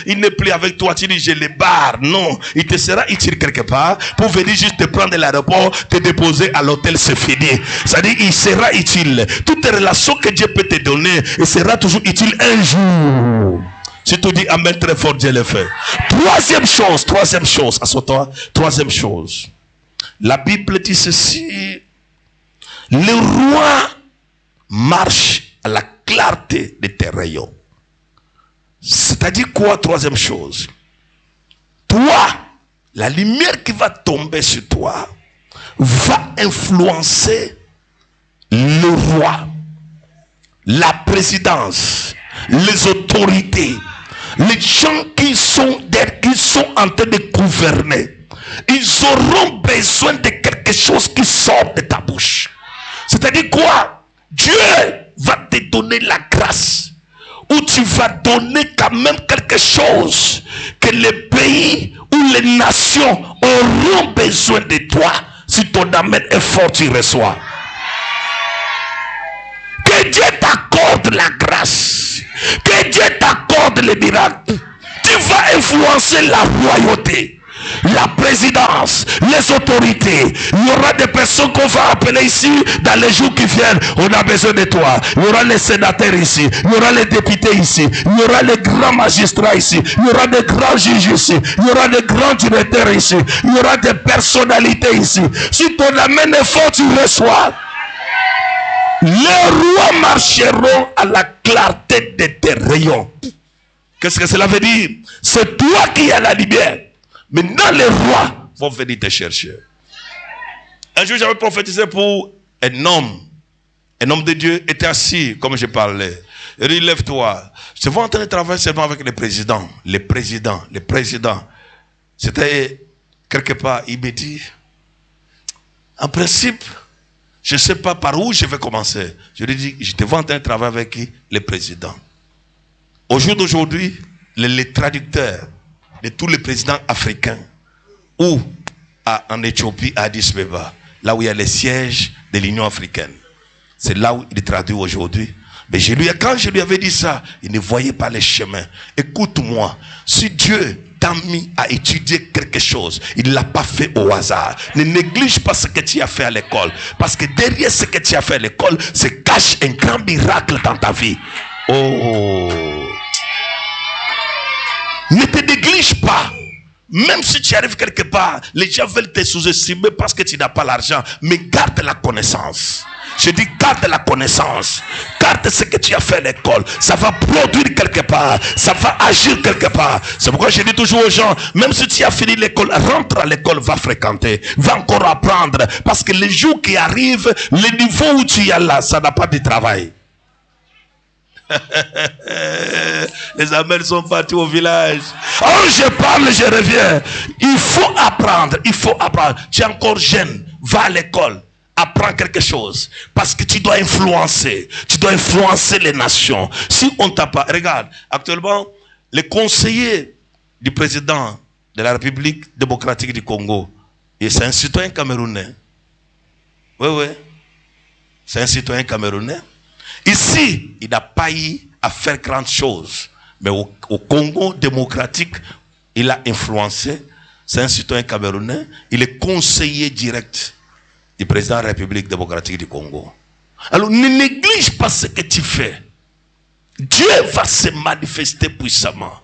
il n'est plus avec toi. Tu dis, je les barre. Non, il te sera utile quelque part pour venir juste te prendre de l'aéroport, te déposer à l'hôtel, c'est fini. C'est-à-dire, il sera utile. Toutes les relations que Dieu peut te donner, il sera toujours utile un jour. Si tu dis amen très fort, Dieu le fait. Troisième chose, assois-toi. Troisième chose. La Bible dit ceci. Le roi marche à la clarté de tes rayons. C'est-à-dire quoi, troisième chose? Toi, la lumière qui va tomber sur toi va influencer le roi, la présidence, les autorités, les gens qui sont en train de gouverner. Ils auront besoin de quelque chose qui sort de ta bouche. C'est-à-dire quoi? Dieu va te donner la grâce, ou tu vas donner quand même quelque chose que les pays ou les nations auront besoin de toi. Si ton amen est fort, tu reçois. Que Dieu t'accorde la grâce, que Dieu t'accorde les miracles. Tu vas influencer la royauté, la présidence, les autorités. Il y aura des personnes qu'on va appeler ici dans les jours qui viennent. On a besoin de toi. Il y aura les sénateurs ici, il y aura les députés ici, il y aura les grands magistrats ici, il y aura des grands juges ici, il y aura des grands directeurs ici, il y aura des personnalités ici. Si ton amen est fort, tu reçois. Les rois marcheront à la clarté de tes rayons. Qu'est-ce que cela veut dire? C'est toi qui as la lumière. Maintenant, les rois vont venir te chercher. Un jour, j'avais prophétisé pour un homme. Un homme de Dieu était assis, comme je parlais. Il dit, lève-toi. Je vais en train de travailler seulement avec les présidents. Les présidents. C'était quelque part, il me dit, en principe, je ne sais pas par où je vais commencer. Je lui dis, je te vois en train de travailler avec qui? Les présidents. Au jour d'aujourd'hui, les traducteurs de tous les présidents africains, ou en Éthiopie, à Addis Abeba, là où il y a les sièges de l'Union africaine. C'est là où il traduit aujourd'hui. Mais quand je lui avais dit ça, il ne voyait pas les chemins. Écoute-moi, si Dieu t'a mis à étudier quelque chose, il ne l'a pas fait au hasard. Ne néglige pas ce que tu as fait à l'école. Parce que derrière ce que tu as fait à l'école, se cache un grand miracle dans ta vie. Oh! Ne te néglige pas. Même si tu arrives quelque part, les gens veulent te sous-estimer parce que tu n'as pas l'argent. Mais garde la connaissance. Je dis garde la connaissance. Garde ce que tu as fait à l'école. Ça va produire quelque part. Ça va agir quelque part. C'est pourquoi je dis toujours aux gens, même si tu as fini l'école, rentre à l'école, va fréquenter. Va encore apprendre. Parce que les jours qui arrivent, le niveau où tu es là, ça n'a pas de travail. Les amens sont partis au village. Oh, je parle, je reviens. Il faut apprendre. Tu es encore jeune. Va à l'école. Apprends quelque chose. Parce que tu dois influencer. Tu dois influencer les nations. Si on t'a pas... Regarde, actuellement, les conseillers du président de la République démocratique du Congo, et c'est un citoyen camerounais. Oui. C'est un citoyen camerounais. Ici, il n'a pas eu à faire grandes choses. Mais au Congo démocratique, il a influencé. C'est un citoyen camerounais. Il est conseiller direct du président de la République démocratique du Congo. Alors, ne néglige pas ce que tu fais. Dieu va se manifester puissamment.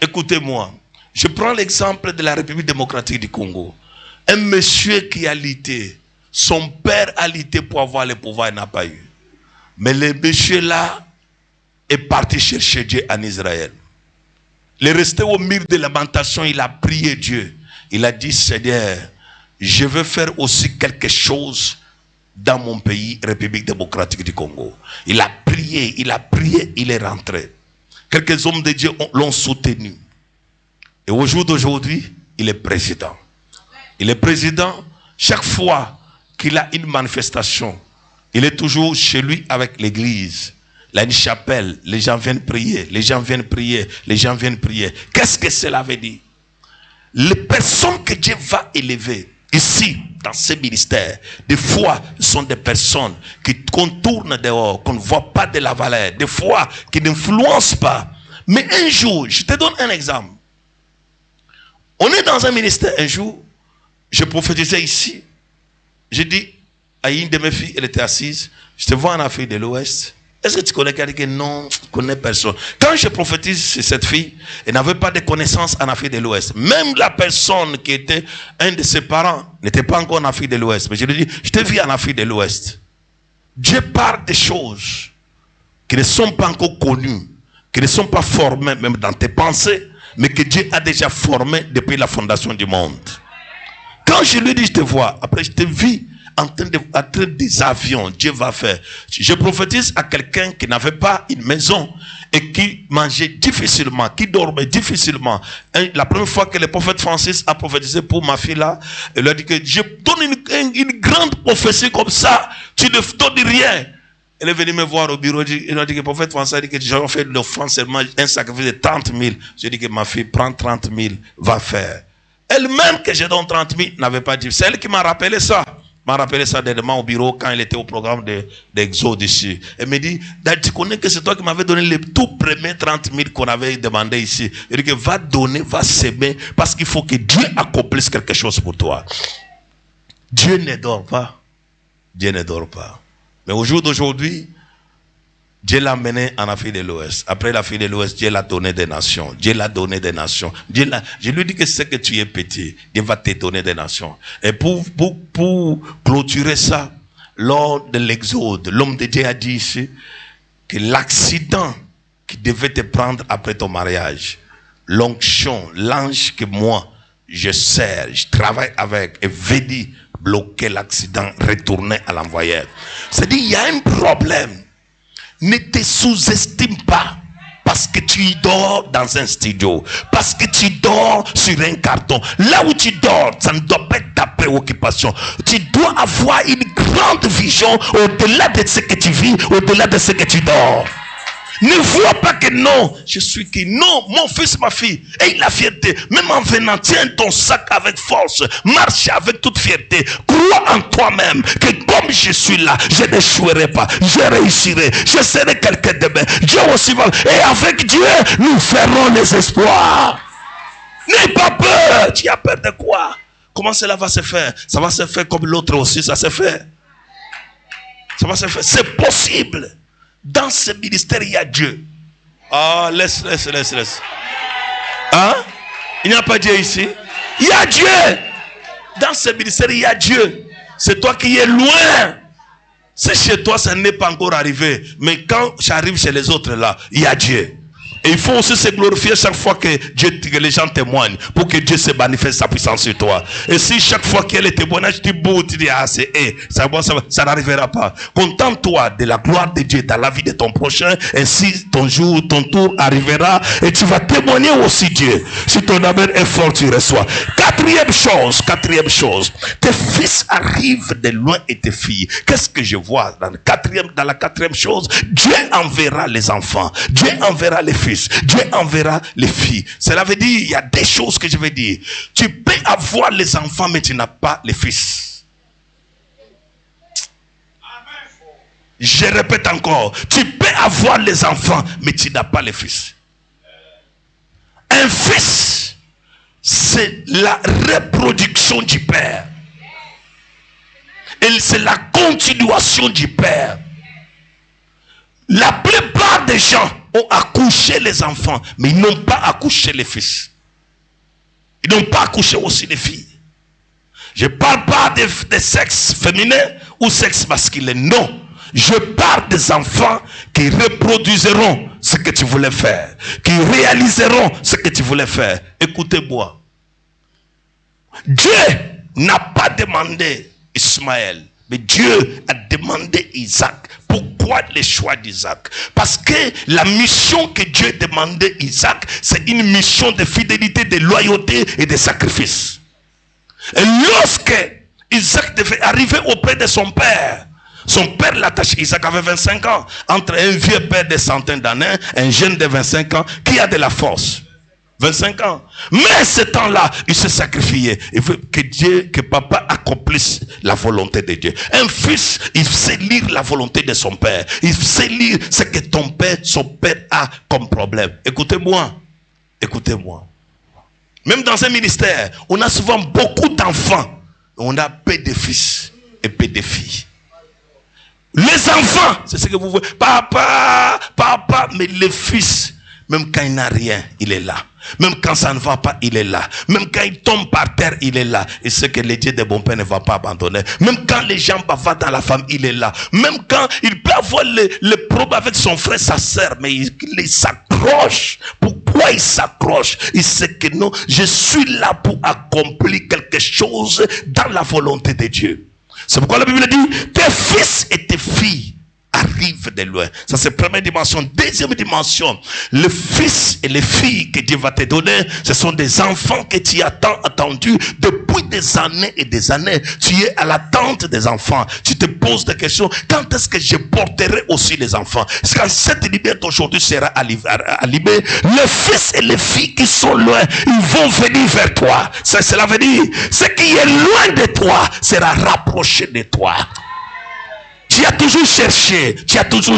Écoutez-moi. Je prends l'exemple de la République démocratique du Congo. Un monsieur qui a lutté Son père a lutté pour avoir le pouvoir, il n'a pas eu. Mais le monsieur là est parti chercher Dieu en Israël. Il est resté au mur de lamentation, il a prié Dieu. Il a dit, Seigneur, je veux faire aussi quelque chose dans mon pays, République démocratique du Congo. Il a prié, il est rentré. Quelques hommes de Dieu l'ont soutenu. Et au jour d'aujourd'hui, il est président. Il est président, chaque fois qu'il a une manifestation, il est toujours chez lui avec l'église. Il a une chapelle, les gens viennent prier, les gens viennent prier, les gens viennent prier. Qu'est-ce que cela veut dire? Les personnes que Dieu va élever ici, dans ce ministère, des fois, ce sont des personnes qu'on tourne dehors, qu'on ne voit pas de la valeur, des fois, qui n'influencent pas. Mais un jour, je te donne un exemple. On est dans un ministère, un jour, je prophétisais ici, j'ai dit à une de mes filles, elle était assise, je te vois en Afrique de l'Ouest. Est-ce que tu connais quelqu'un? Non, je ne connais personne. Quand je prophétise sur cette fille, elle n'avait pas de connaissances en Afrique de l'Ouest. Même la personne qui était un de ses parents n'était pas encore en Afrique de l'Ouest. Mais je lui dis, je te vis en Afrique de l'Ouest. Dieu parle des choses qui ne sont pas encore connues, qui ne sont pas formées même dans tes pensées, mais que Dieu a déjà formées depuis la fondation du monde. Quand je lui dis, je te vois, après je te vis en train des avions, Dieu va faire. Je prophétise à quelqu'un qui n'avait pas une maison et qui mangeait difficilement, qui dormait difficilement. La première fois que le prophète Francis a prophétisé pour ma fille là, il lui a dit que je donne une grande prophétie comme ça, tu ne donnes rien. Elle est venue me voir au bureau, il a dit que le prophète Francis a dit que j'ai fait l'offrande seulement un sacrifice de 30 000. J'ai dit que ma fille prend 30 000, va faire. Elle-même que je donne 30 000 n'avait pas dit. C'est elle qui m'a rappelé ça. M'a rappelé ça dernièrement au bureau quand il était au programme d'Exode ici. Elle me dit, tu connais que c'est toi qui m'avais donné les tout premiers 30 000 qu'on avait demandé ici. Il dit que va donner, va s'aimer, parce qu'il faut que Dieu accomplisse quelque chose pour toi. Dieu ne dort pas. Dieu ne dort pas. Mais au jour d'aujourd'hui, Dieu l'a mené en Afrique de l'Ouest. Après l'Afrique de l'Ouest, Dieu l'a donné des nations. Dieu l'a donné des nations. Je lui dis que c'est que tu es petit, Dieu va te donner des nations. Et pour clôturer ça, lors de l'Exode, l'homme de Dieu a dit ici que l'accident qui devait te prendre après ton mariage, l'onction, l'ange que moi, je sers, je travaille avec, est venu bloquer l'accident, retourner à l'envoyeur. C'est-à-dire, il y a un problème. Ne te sous-estime pas parce que tu dors dans un studio, parce que tu dors sur un carton. Là où tu dors, ça ne doit pas être ta préoccupation. Tu dois avoir une grande vision au-delà de ce que tu vis, au-delà de ce que tu dors. Ne vois pas que non, je suis qui. Non, mon fils, ma fille, aie la fierté. Même en venant, tiens ton sac avec force. Marche avec toute fierté. Crois en toi-même que comme je suis là, je n'échouerai pas. Je réussirai. Je serai quelqu'un de bien. Dieu aussi va. Et avec Dieu, nous ferons les espoirs. N'aie pas peur. Tu as peur de quoi? Comment cela va se faire? Ça va se faire comme l'autre aussi, ça se fait. Ça va se faire. C'est possible. Dans ce ministère, il y a Dieu. Ah, laisse. Hein? Il n'y a pas Dieu ici. Il y a Dieu. Dans ce ministère, il y a Dieu. C'est toi qui es loin. C'est chez toi, ça n'est pas encore arrivé. Mais quand j'arrive chez les autres là, il y a Dieu. Et il faut aussi se glorifier chaque fois que les gens témoignent, pour que Dieu se manifeste sa puissance sur toi. Et si chaque fois qu'il y a les témoignages, tu bouts, tu dis, ah, c'est ça n'arrivera pas. Contente-toi de la gloire de Dieu dans la vie de ton prochain, ainsi ton tour arrivera, et tu vas témoigner aussi Dieu. Si ton amen est fort, tu reçois. Quatrième chose, tes fils arrivent de loin et tes filles. Qu'est-ce que je vois dans la quatrième chose? Dieu enverra les enfants. Dieu enverra les fils. Dieu enverra les filles. Cela veut dire, il y a des choses que je veux dire. Tu peux avoir les enfants, mais tu n'as pas les fils. Je répète encore. Tu peux avoir les enfants, mais tu n'as pas les fils. Un fils, c'est la reproduction du père. Et c'est la continuation du père. La plupart des gens ont accouché les enfants, mais ils n'ont pas accouché les fils. Ils n'ont pas accouché aussi les filles. Je ne parle pas des sexes féminins ou sexe masculin. Non. Je parle des enfants qui reproduiseront ce que tu voulais faire. Qui réaliseront ce que tu voulais faire. Écoutez-moi. Dieu n'a pas demandé Ismaël. Mais Dieu a demandé Isaac. Pourquoi le choix d'Isaac? Parce que la mission que Dieu demandait à Isaac, c'est une mission de fidélité, de loyauté et de sacrifice. Et lorsque Isaac devait arriver auprès de son père l'attache. Isaac avait 25 ans. Entre un vieux père de centaines d'années, un jeune de 25 ans, qui a de la force. 25 ans. Mais ce temps-là, il s'est sacrifié. Il veut que papa accomplisse la volonté de Dieu. Un fils, il sait lire la volonté de son père. Il sait lire ce que son père a comme problème. Écoutez-moi. Écoutez-moi. Même dans un ministère, on a souvent beaucoup d'enfants. On a peu de fils et peu de filles. Les enfants, c'est ce que vous voyez. Papa, mais le fils, même quand il n'a rien, il est là. Même quand ça ne va pas, il est là. Même quand il tombe par terre, il est là. Et ce que le Dieu de bon père ne va pas abandonner. Même quand les gens bavardent dans la femme, il est là. Même quand il peut avoir le problème avec son frère, sa sœur, mais il s'accroche. Pourquoi il s'accroche? Il sait que non, je suis là pour accomplir quelque chose dans la volonté de Dieu. C'est pourquoi la Bible dit, tes fils et tes filles arrivent de loin. Ça c'est la première dimension. Deuxième dimension, le fils et les filles que Dieu va te donner, ce sont des enfants que tu as tant attendu depuis des années et des années. Tu es à l'attente des enfants. Tu te poses des questions. Quand est-ce que je porterai aussi les enfants? Est-ce quand cette liberté aujourd'hui sera allumée, les fils et les filles qui sont loin, ils vont venir vers toi. Cela veut dire, ce qui est loin de toi sera rapproché de toi. Tu as toujours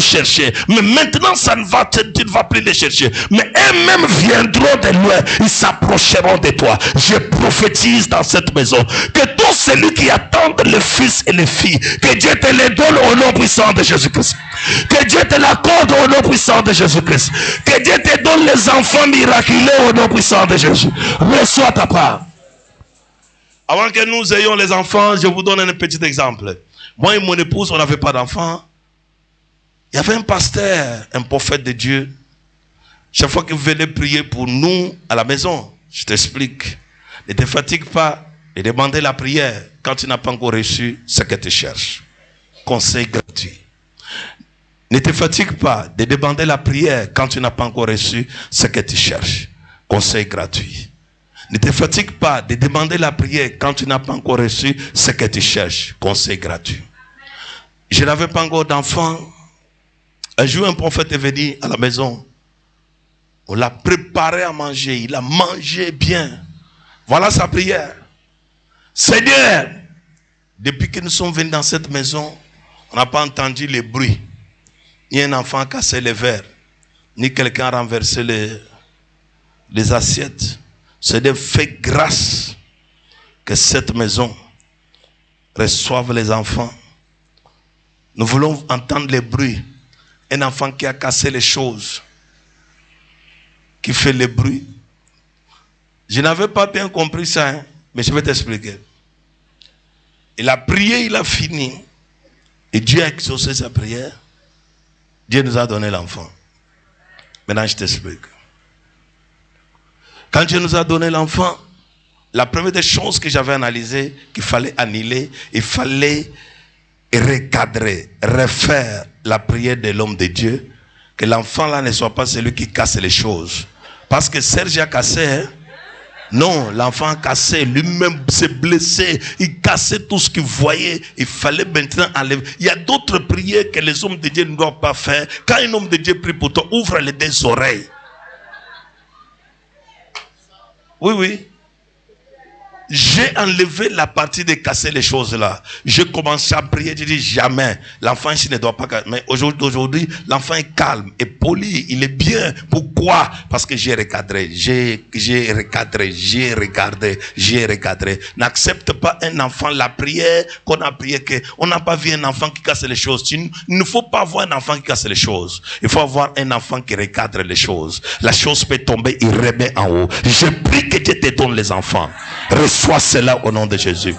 cherché, mais maintenant tu ne vas plus les chercher. Mais eux-mêmes viendront de loin, ils s'approcheront de toi. Je prophétise dans cette maison que tous celui qui attendent le fils et les filles, que Dieu te les donne au nom puissant de Jésus-Christ. Que Dieu te l'accorde au nom puissant de Jésus-Christ. Que Dieu te donne les enfants miraculeux au nom puissant de Jésus. Reçois ta part. Avant que nous ayons les enfants, je vous donne un petit exemple. Moi et mon épouse, on n'avait pas d'enfants. Il y avait un pasteur, un prophète de Dieu. Chaque fois qu'il venait prier pour nous à la maison, je t'explique. Ne te fatigue pas de demander la prière quand tu n'as pas encore reçu ce que tu cherches. Conseil gratuit. Ne te fatigue pas de demander la prière quand tu n'as pas encore reçu ce que tu cherches. Conseil gratuit. Ne te fatigue pas de demander la prière quand tu n'as pas encore reçu ce que tu cherches. Conseil gratuit. Je n'avais pas encore d'enfant. Un jour, un prophète est venu à la maison. On l'a préparé à manger. Il a mangé bien. Voilà sa prière. Seigneur, depuis que nous sommes venus dans cette maison, on n'a pas entendu les bruits. Ni un enfant cassé les verres, ni quelqu'un renversé les assiettes. C'est de fait grâce que cette maison reçoive les enfants. Nous voulons entendre les bruits. Un enfant qui a cassé les choses, qui fait les bruits. Je n'avais pas bien compris ça, hein, mais je vais t'expliquer. Il a prié, il a fini. Et Dieu a exaucé sa prière. Dieu nous a donné l'enfant. Maintenant, je t'explique. Quand Dieu nous a donné l'enfant, la première des choses que j'avais analysées, qu'il fallait annuler, il fallait recadrer, refaire la prière de l'homme de Dieu, que l'enfant là ne soit pas celui qui casse les choses. Parce que Serge a cassé, hein? Non, l'enfant a cassé, lui-même s'est blessé, il cassait tout ce qu'il voyait, il fallait maintenant enlever. Il y a d'autres prières que les hommes de Dieu ne doivent pas faire. Quand un homme de Dieu prie pour toi, ouvre les deux oreilles. Oui, oui. J'ai enlevé la partie de casser les choses là. J'ai commencé à prier, j'ai dit jamais. L'enfant ici ne doit pas casser. Mais aujourd'hui, l'enfant est calme, est poli, il est bien. Pourquoi? Parce que j'ai recadré, j'ai regardé. N'accepte pas un enfant, la prière qu'on a prié, on n'a pas vu un enfant qui casse les choses. Il ne faut pas avoir un enfant qui casse les choses. Il faut avoir un enfant qui recadre les choses. La chose peut tomber, il remet en haut. Je prie que Dieu te donne les enfants. Reçois cela au nom de Jésus.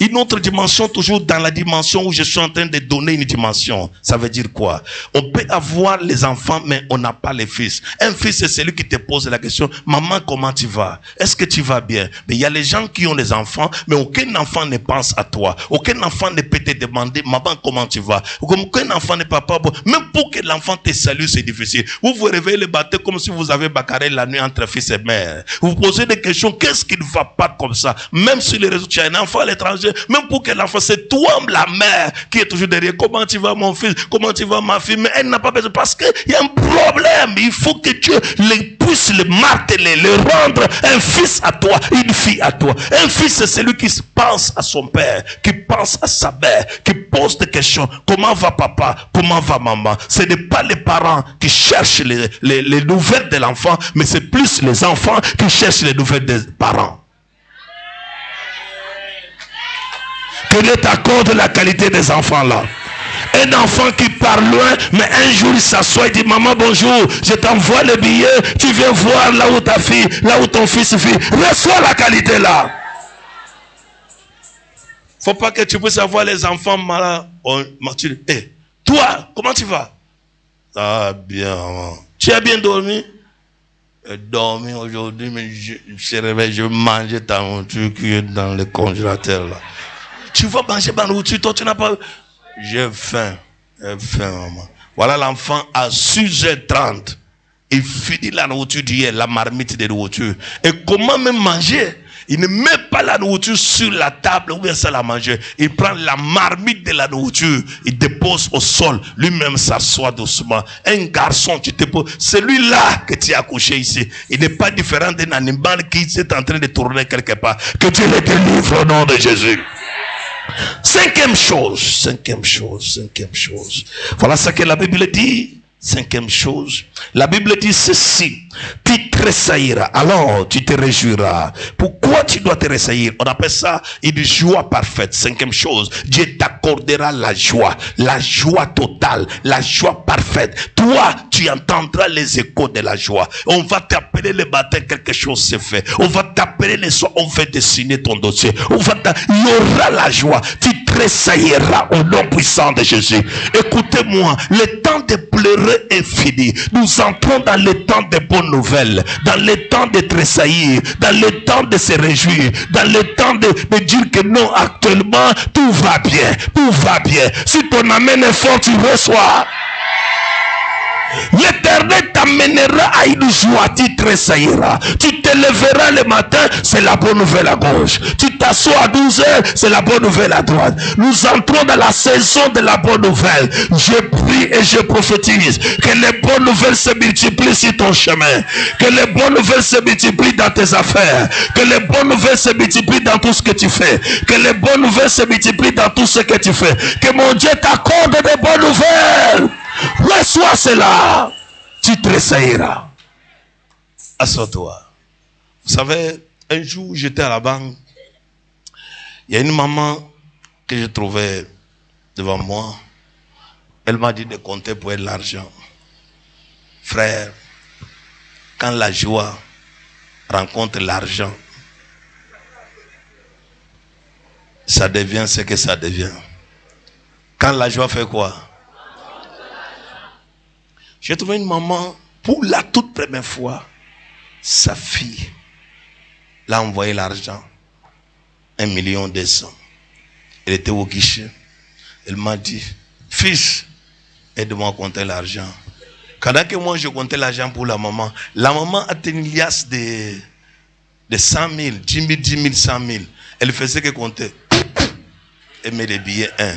une autre dimension, toujours dans la dimension où je suis en train de donner une dimension. Ça veut dire quoi? On peut avoir les enfants, mais on n'a pas les fils. Un fils, c'est celui qui te pose la question, maman, comment tu vas? Est-ce que tu vas bien? Mais il y a les gens qui ont les enfants, mais aucun enfant ne pense à toi. Aucun enfant ne peut te demander, maman, comment tu vas? Aucun enfant n'est papa. Même pour que l'enfant te salue, c'est difficile. Vous vous réveillez le matin comme si vous avez bacaré la nuit entre fils et mère. Vous posez des questions, qu'est-ce qui ne va pas comme ça? Même sur les réseaux, tu as un enfant à l'étranger, même pour que l'enfant, c'est toi, la mère, qui est toujours derrière. Comment tu vas, mon fils? Comment tu vas, ma fille? Mais elle n'a pas besoin, parce qu'il y a un problème. Il faut que Dieu puisse le marteler, le rendre un fils à toi, une fille à toi. Un fils, c'est celui qui pense à son père, qui pense à sa mère, qui pose des questions. Comment va papa? Comment va maman? Ce n'est pas les parents qui cherchent les nouvelles de l'enfant, mais c'est plus les enfants qui cherchent les nouvelles des parents. Que Dieu t'accorde la qualité des enfants là. Un enfant qui part loin, mais un jour il s'assoit et dit, maman bonjour, je t'envoie le billet, tu viens voir là où ta fille, là où ton fils vit. Reçois la qualité là. Faut pas que tu puisses avoir les enfants malades. Hey, toi, comment tu vas? Ah bien, maman. Tu as bien dormi? Dormi aujourd'hui, mais je me réveille, je mangeais ta nourriture qui est dans le congélateur là. Tu vas manger ma nourriture, toi tu n'as pas... J'ai faim, maman. Voilà l'enfant à 6h30. Il finit la nourriture d'hier, la marmite de nourriture. Et comment même manger? Il ne met pas la nourriture sur la table ou bien ça la manger. Il prend la marmite de la nourriture, il dépose au sol, lui-même s'assoit doucement. Un garçon, tu te poses, celui-là que tu as couché ici, il n'est pas différent d'un animal qui est en train de tourner quelque part. Que Dieu le délivre au nom de Jésus. Cinquième chose. Voilà ce que la Bible dit. Cinquième chose, la Bible dit ceci: tu tressailliras, alors tu te réjouiras. Pourquoi tu dois te réjouir? On appelle ça une joie parfaite. Cinquième chose, Dieu t'accordera la joie totale, la joie parfaite. Toi, tu entendras les échos de la joie. On va t'appeler le matin, quelque chose se fait. On va t'appeler le soir, on va dessiner ton dossier. Il y aura la joie. Tu tressailleras au nom puissant de Jésus. Écoutez-moi, le temps de pleurer est fini. Nous entrons dans le temps des bonnes nouvelles, dans le temps de tressaillir, dans le temps de se réjouir, dans le temps de dire que non, actuellement tout va bien, si ton amen est fort, tu reçois. L'Éternel t'amènera à une joie, tu tressailleras. Tu te lèveras le matin, c'est la bonne nouvelle à gauche. Tu t'assois à 12h, c'est la bonne nouvelle à droite. Nous entrons dans la saison de la bonne nouvelle. Je prie et je prophétise que les bonnes nouvelles se multiplient sur ton chemin. Que les bonnes nouvelles se multiplient dans tes affaires. Que les bonnes nouvelles se multiplient dans tout ce que tu fais. Que les bonnes nouvelles se multiplient dans tout ce que tu fais. Que mon Dieu t'accorde des bonnes nouvelles. Reçois cela, tu tressailleras. Assois-toi. Vous savez, un jour j'étais à la banque, il y a une maman que je trouvais devant moi. Elle m'a dit de compter pour elle l'argent. Frère, quand la joie rencontre l'argent, ça devient ce que ça devient. Quand la joie fait quoi? J'ai trouvé une maman, pour la toute première fois, sa fille l'a envoyé l'argent, 1,2 million. Elle était au guichet. Elle m'a dit, fils, aide-moi à compter l'argent. Quand que moi je comptais l'argent pour la maman a tenu une liasse de 100 000, 10 000, 100 000. Elle faisait que compter. Elle met les billets 1,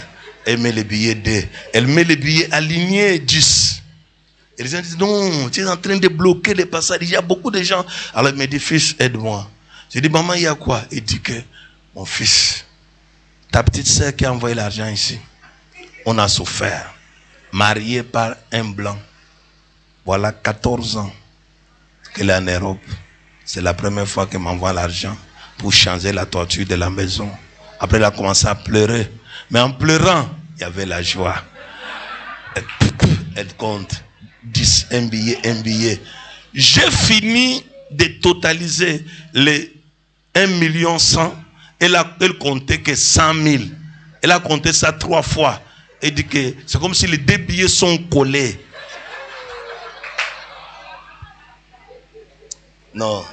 elle met les billets 2, elle met les billets alignés 10. Et les gens disent, non, tu es en train de bloquer les passages. Il y a beaucoup de gens. Alors il me dit, fils, aide-moi. Je dis, maman, il y a quoi? Il dit que, mon fils, ta petite sœur qui a envoyé l'argent ici, on a souffert. Mariée par un blanc. Voilà 14 ans qu'elle est en Europe. C'est la première fois qu'elle m'envoie l'argent pour changer la toiture de la maison. Après, elle a commencé à pleurer. Mais en pleurant, il y avait la joie. Elle compte. 10, un billet. J'ai fini de totaliser les 1,1 million. elle comptait que 100 000. Elle a compté ça 3 fois. Elle dit que c'est comme si les 2 billets sont collés. Non.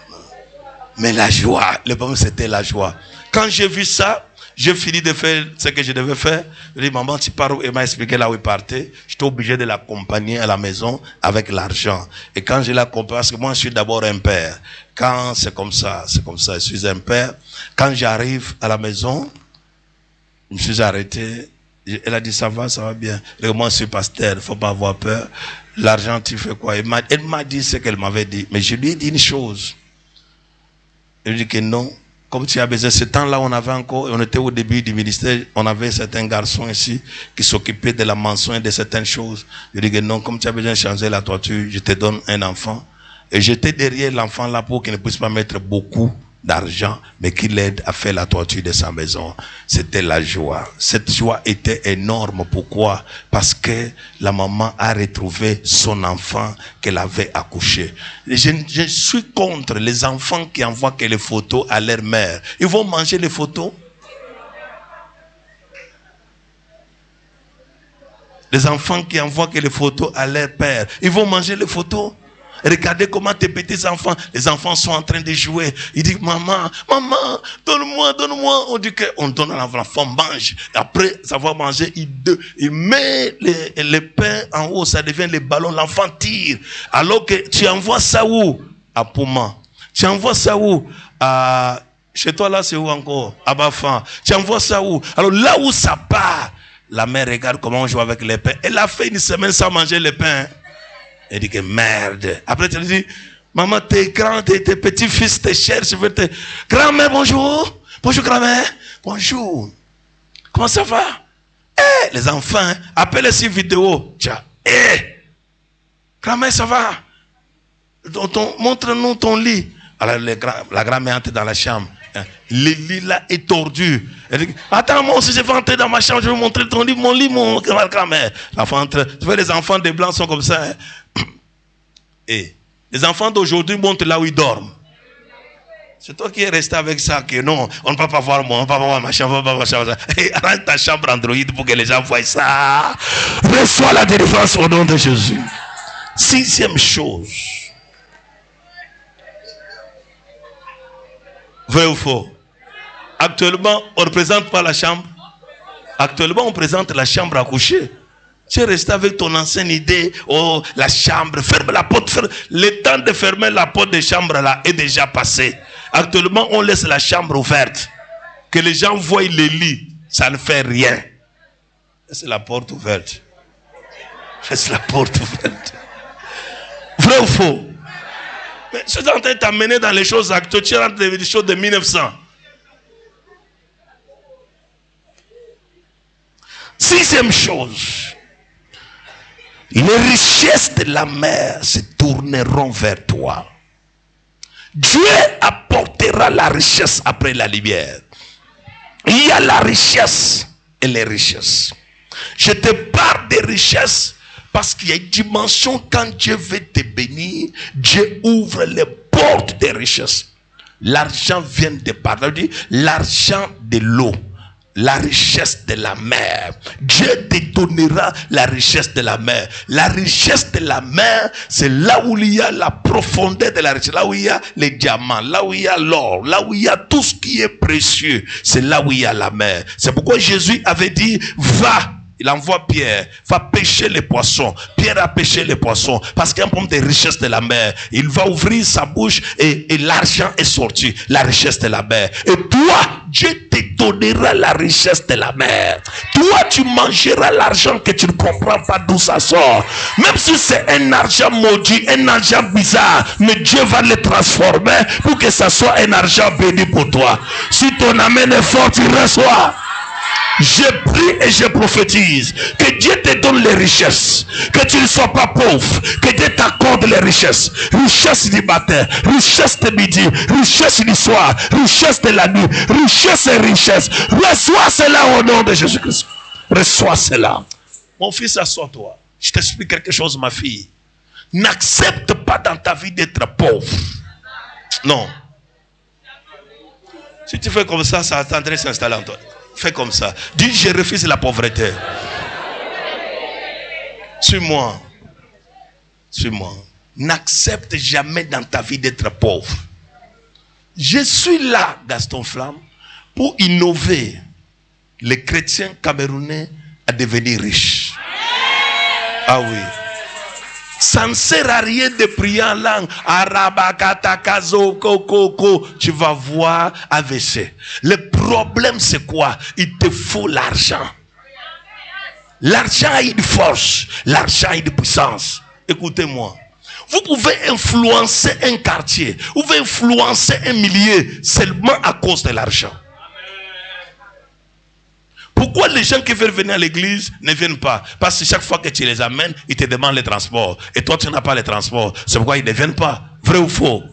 Mais la joie, le problème c'était la joie. Quand j'ai vu ça, j'ai fini de faire ce que je devais faire. Je dis, maman, tu pars où? Elle m'a expliqué là où il partait. J'étais obligé de l'accompagner à la maison avec l'argent. Et quand je l'accompagne, parce que moi je suis d'abord un père. Quand c'est comme ça, je suis un père. Quand j'arrive à la maison, je me suis arrêté. Elle a dit, ça va bien. Et moi je suis pasteur, il ne faut pas avoir peur. L'argent, tu fais quoi? Elle m'a dit ce qu'elle m'avait dit. Mais je lui ai dit une chose. Elle dit que non. Comme tu as besoin, ce temps-là, on était au début du ministère, on avait certains garçons ici qui s'occupaient de la mention et de certaines choses. Je dis que non, comme tu as besoin de changer la toiture, je te donne un enfant. Et j'étais derrière l'enfant là pour qu'il ne puisse pas mettre beaucoup d'argent, mais qu'il l'aide à faire la toiture de sa maison. C'était la joie. Cette joie était énorme. Pourquoi? Parce que la maman a retrouvé son enfant qu'elle avait accouché. Je suis contre les enfants qui envoient que les photos à leur mère. Ils vont manger les photos. Les enfants qui envoient que les photos à leur père, ils vont manger les photos. Regardez comment tes petits enfants, les enfants sont en train de jouer. Ils disent, maman, donne-moi. On dit qu'on donne à l'enfant, mange. Après avoir mangé, il met les pains en haut, ça devient les ballons, l'enfant tire. Alors que tu envoies ça où? À Pouma. Tu envoies ça où? Chez toi là, c'est où encore? À Bafan. Tu envoies ça où? Alors là où ça part, la mère regarde comment on joue avec les pains. Elle a fait une semaine sans manger les pains. Elle dit que merde. Après, tu lui dis, maman, tes grands, tes petits-fils te cherchent. Grand-mère, bonjour. Bonjour, grand-mère. Bonjour. Comment ça va? Les enfants, appelle sur vidéo. Tiens, grand-mère, ça va? Montre-nous ton lit. Alors, la grand-mère entre dans la chambre. Le lit là est tordu. Elle dit, attends, moi aussi je vais entrer dans ma chambre, je vais vous montrer ton lit, mon grand-mère. L'enfant entre. Tu vois, les enfants des blancs sont comme ça. Hein? Et les enfants d'aujourd'hui montent là où ils dorment. C'est toi qui es resté avec ça, que non, on ne peut pas voir moi, on ne peut pas voir ma chambre, on ne peut pas voir ma chambre. Et arrête ta chambre Android pour que les gens voient ça. Reçois la délivrance au nom de Jésus. 6e chose. Vrai ou faux? Actuellement, on ne présente pas la chambre. Actuellement, on présente la chambre à coucher. Tu es resté avec ton ancienne idée. Oh, la chambre, ferme la porte. Le temps de fermer la porte de chambre là est déjà passé. Actuellement, on laisse la chambre ouverte. Que les gens voient le lit. Ça ne fait rien. Laisse la porte ouverte. Laisse la porte ouverte. Vrai ou faux? Mais je suis en train de t'amener dans les choses actuelles. Tu rentres dans les choses de 1900. 6e chose. Les richesses de la mer se tourneront vers toi. Dieu apportera la richesse après la lumière. Il y a la richesse et les richesses. Je te parle des richesses parce qu'il y a une dimension quand Dieu veut te bénir, Dieu ouvre les portes des richesses. L'argent vient de parler, l'argent de l'eau. La richesse de la mer. Dieu te donnera la richesse de la mer. La richesse de la mer, c'est là où il y a la profondeur de la richesse. Là où il y a les diamants, là où il y a l'or, là où il y a tout ce qui est précieux. C'est là où il y a la mer. C'est pourquoi Jésus avait dit, va. Il envoie Pierre, va pêcher les poissons. Pierre a pêché les poissons parce qu'il y a un problème de richesse de la mer. Il va ouvrir sa bouche et l'argent est sorti. La richesse de la mer. Et toi, Dieu te donnera la richesse de la mer. Toi, tu mangeras l'argent que tu ne comprends pas d'où ça sort. Même si c'est un argent maudit, un argent bizarre, mais Dieu va le transformer pour que ça soit un argent béni pour toi. Si ton amen est fort, tu reçois. Je prie et je prophétise que Dieu te donne les richesses, que tu ne sois pas pauvre, que Dieu t'accorde les richesses, richesse du matin, richesse de midi, richesse du soir, richesse de la nuit, richesse et richesse. Reçois cela au nom de Jésus-Christ. Reçois cela. Mon fils, assois-toi. Je t'explique quelque chose, ma fille. N'accepte pas dans ta vie d'être pauvre. Non. Si tu fais comme ça attendrait s'installer en toi. Fais comme ça. Dis, je refuse la pauvreté. Suis-moi. Suis-moi. N'accepte jamais dans ta vie d'être pauvre. Je suis là, Gaston Flamme, pour innover les chrétiens camerounais à devenir riches. Ah oui. Ça ne sert à rien de prier en langue. Tu vas voir AVC. Le problème c'est quoi? Il te faut l'argent. L'argent a une force. L'argent a une puissance. Écoutez-moi. Vous pouvez influencer un quartier. Vous pouvez influencer un millier seulement à cause de l'argent. Pourquoi les gens qui veulent venir à l'église ne viennent pas? Parce que chaque fois que tu les amènes, ils te demandent les transports. Et toi, tu n'as pas les transports. C'est pourquoi ils ne viennent pas. Vrai ou faux?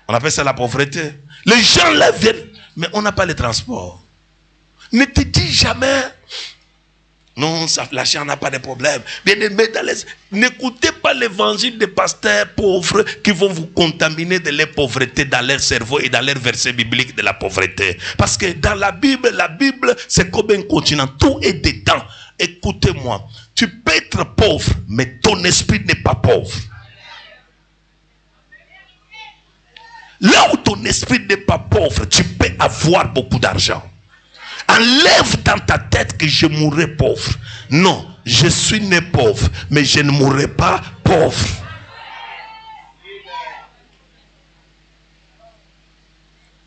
On appelle ça la pauvreté. Les gens là viennent, mais on n'a pas les transports. Ne te dis jamais... Non, l'argent n'a pas de problème. N'écoutez pas l'évangile des pasteurs pauvres qui vont vous contaminer de leur pauvreté dans leur cerveau et dans leur verset biblique de la pauvreté. Parce que dans la Bible, c'est comme un continent. Tout est dedans. Écoutez-moi. Tu peux être pauvre, mais ton esprit n'est pas pauvre. Là où ton esprit n'est pas pauvre, tu peux avoir beaucoup d'argent. Enlève dans ta tête que je mourrai pauvre. Non, je suis né pauvre, mais je ne mourrai pas pauvre.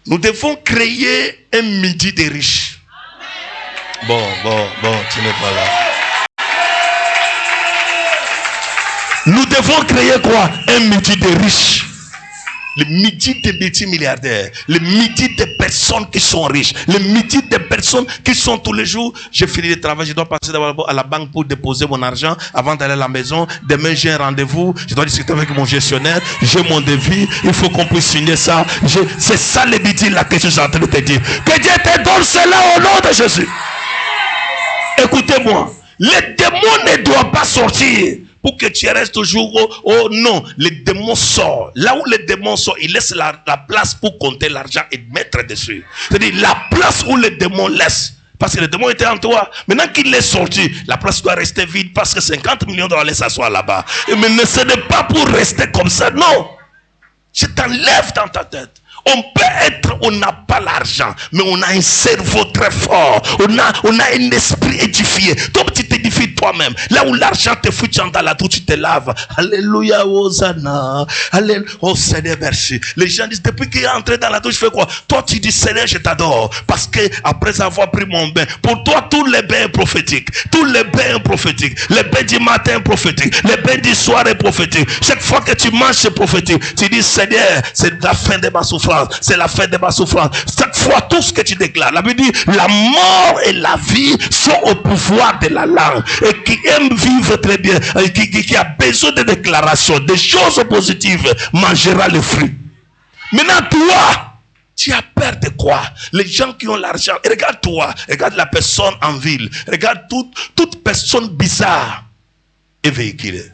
Nous devons créer un midi des riches. Bon, tu n'es pas là. Nous devons créer quoi? Un midi des riches. Le midi des multimilliardaires, le midi des personnes qui sont riches, le midi des personnes qui sont tous les jours. J'ai fini le travail, je dois passer à la banque pour déposer mon argent avant d'aller à la maison. Demain j'ai un rendez-vous, je dois discuter avec mon gestionnaire, j'ai mon devis, il faut qu'on puisse signer ça. C'est ça le midi là que je suis en train de te dire. Que Dieu te donne cela au nom de Jésus. Écoutez-moi, les démons ne doivent pas sortir. Pour que tu restes toujours, oh non, les démons sortent. Là où les démons sortent, ils laissent la place pour compter l'argent et mettre dessus. C'est-à-dire la place où les démons laissent. Parce que le démon était en toi. Maintenant qu'il est sorti, la place doit rester vide parce que 50 millions doivent aller s'asseoir là-bas. Mais ce n'est pas pour rester comme ça, non. Je t'enlève dans ta tête. On n'a pas l'argent, mais on a un cerveau très fort. On a un esprit édifié. Toi, tu t'édifies toi-même. Là où l'argent te fout dans la douche, tu te laves. Alléluia, Hosanna. Alléluia. Oh Seigneur, merci. Les gens disent, depuis qu'il est entré dans la douche, je fais quoi? Toi, tu dis, Seigneur, je t'adore. Parce que après avoir pris mon bain, pour toi, tous les bains sont prophétiques. Tous les bains sont prophétiques. Les bains du matin sont prophétiques. Les bains du soir sont prophétiques. Chaque fois que tu manges, c'est prophétique. Tu dis, Seigneur, c'est la fin de ma souffrance. C'est la fin de ma souffrance. Chaque fois, tout ce que tu déclares, la Bible dit, la mort et la vie sont au pouvoir de la langue. Et qui aime vivre très bien, et qui a besoin de déclarations, des choses positives, mangera le fruit. Maintenant, toi, tu as peur de quoi? Les gens qui ont l'argent, regarde-toi, regarde la personne en ville, regarde toute personne bizarre est véhiculée.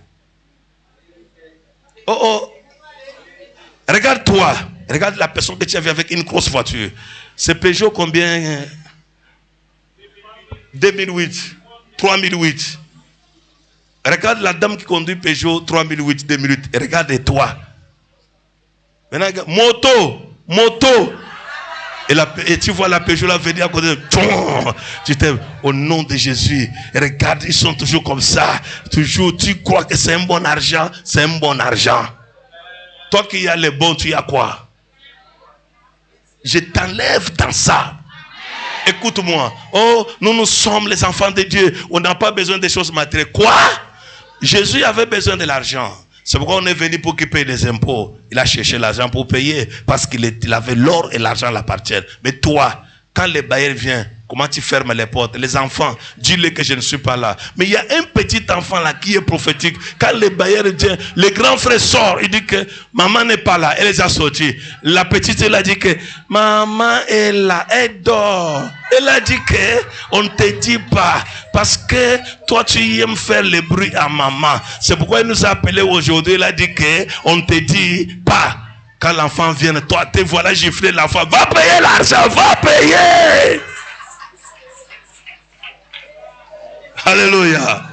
Regarde-toi. Regarde la personne que tu as vue avec une grosse voiture. C'est Peugeot combien? 2008. 3008. Regarde la dame qui conduit Peugeot 3008, 2008. Et regarde-toi. Maintenant, moto. Et tu vois la Peugeot là venir à côté. Tu t'aimes au nom de Jésus. Et regarde, ils sont toujours comme ça. Toujours, tu crois que c'est un bon argent. C'est un bon argent. Toi qui as le bon, tu as quoi? Je t'enlève dans ça. Écoute-moi. Oh, nous sommes les enfants de Dieu. On n'a pas besoin des choses matérielles. Quoi? Jésus avait besoin de l'argent. C'est pourquoi on est venu pour qu'il paye des impôts. Il a cherché l'argent pour payer. Parce qu'il avait l'or et l'argent l'appartiennent. Mais toi, quand les bailleurs viennent, comment tu fermes les portes? Les enfants, dis-le que je ne suis pas là. Mais il y a un petit enfant là qui est prophétique. Quand les bailleurs viennent, le grand frère sort. Il dit que maman n'est pas là. Elle les a sortis. La petite, elle a dit que maman est là. Elle dort. Elle a dit que on ne te dit pas. Parce que toi, tu aimes faire le bruit à maman. C'est pourquoi elle nous a appelé aujourd'hui. Elle a dit que on ne te dit pas. Quand l'enfant vient, toi, te voilà gifler l'enfant. Va payer l'argent, va payer. Alléluia.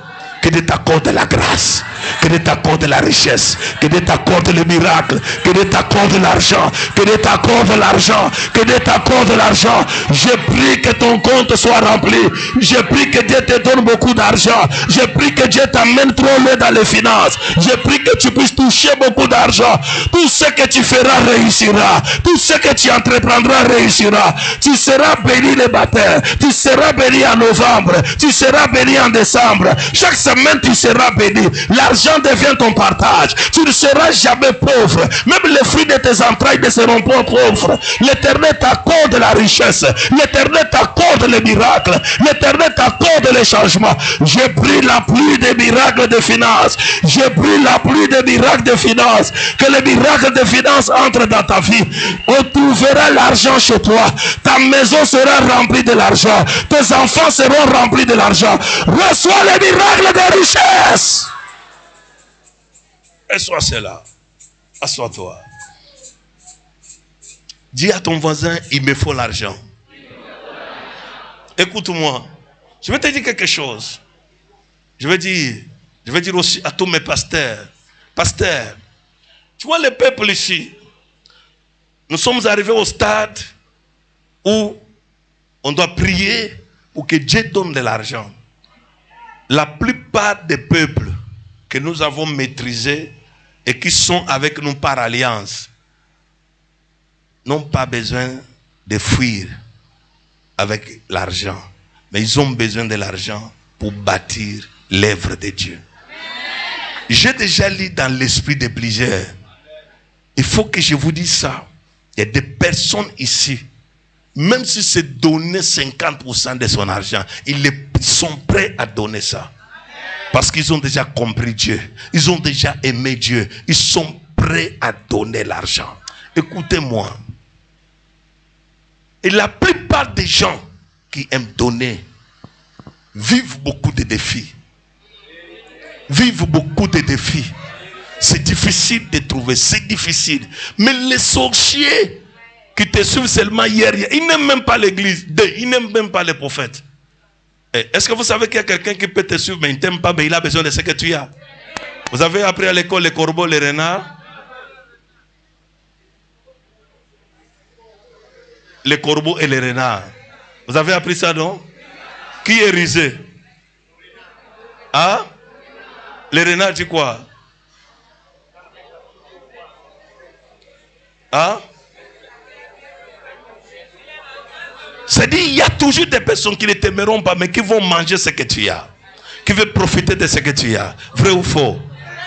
Que Dieu t'accorde la grâce, que Dieu t'accorde la richesse, que Dieu t'accorde le miracle, que Dieu t'accorde l'argent, que Dieu t'accorde l'argent, que Dieu t'accorde l'argent. Je prie que ton compte soit rempli. Je prie que Dieu te donne beaucoup d'argent. Je prie que Dieu t'amène trop loin dans les finances. Je prie que tu puisses toucher beaucoup d'argent. Tout ce que tu feras réussira. Tout ce que tu entreprendras réussira. Tu seras béni le baptême. Tu seras béni en novembre. Tu seras béni en décembre. Chaque semaine tu seras béni. L'argent devient ton partage. Tu ne seras jamais pauvre. Même les fruits de tes entrailles ne seront pas pauvres. L'Éternel t'accorde la richesse. L'Éternel t'accorde les miracles. L'Éternel t'accorde les changements. Je prie la pluie des miracles de finances. Je prie la pluie des miracles de finances. Que les miracles de finances entrent dans ta vie. On trouvera l'argent chez toi. Ta maison sera remplie de l'argent. Tes enfants seront remplis de l'argent. Reçois les miracles de richesse. Et sois cela. Assois-toi. Dis à ton voisin, il me faut l'argent. Écoute-moi. Je vais te dire quelque chose. Je vais dire aussi à tous mes pasteurs. Pasteurs, tu vois le peuple ici. Nous sommes arrivés au stade où on doit prier pour que Dieu donne de l'argent. La plupart des peuples que nous avons maîtrisés et qui sont avec nous par alliance n'ont pas besoin de fuir avec l'argent, mais ils ont besoin de l'argent pour bâtir l'œuvre de Dieu. J'ai déjà lu dans l'esprit de plusieurs. Il faut que je vous dise ça. Il y a des personnes ici, même si c'est donner 50% de son argent, ils sont prêts à donner ça. Parce qu'ils ont déjà compris Dieu. Ils ont déjà aimé Dieu. Ils sont prêts à donner l'argent. Écoutez-moi. Et la plupart des gens qui aiment donner vivent beaucoup de défis. Vivent beaucoup de défis. C'est difficile de trouver. C'est difficile. Mais les sorciers qui te suivent seulement hier, ils n'aiment même pas l'église. Ils n'aiment même pas les prophètes. Est-ce que vous savez qu'il y a quelqu'un qui peut te suivre, mais il ne t'aime pas, mais il a besoin de ce que tu as? Vous avez appris à l'école les corbeaux, les renards? Les corbeaux et les renards. Vous avez appris ça, non? Qui est risé? Hein? Les renards, tu quoi? Hein? C'est-à-dire, il y a toujours des personnes qui ne t'aimeront pas, mais qui vont manger ce que tu as. Qui veulent profiter de ce que tu as. Vrai ou faux?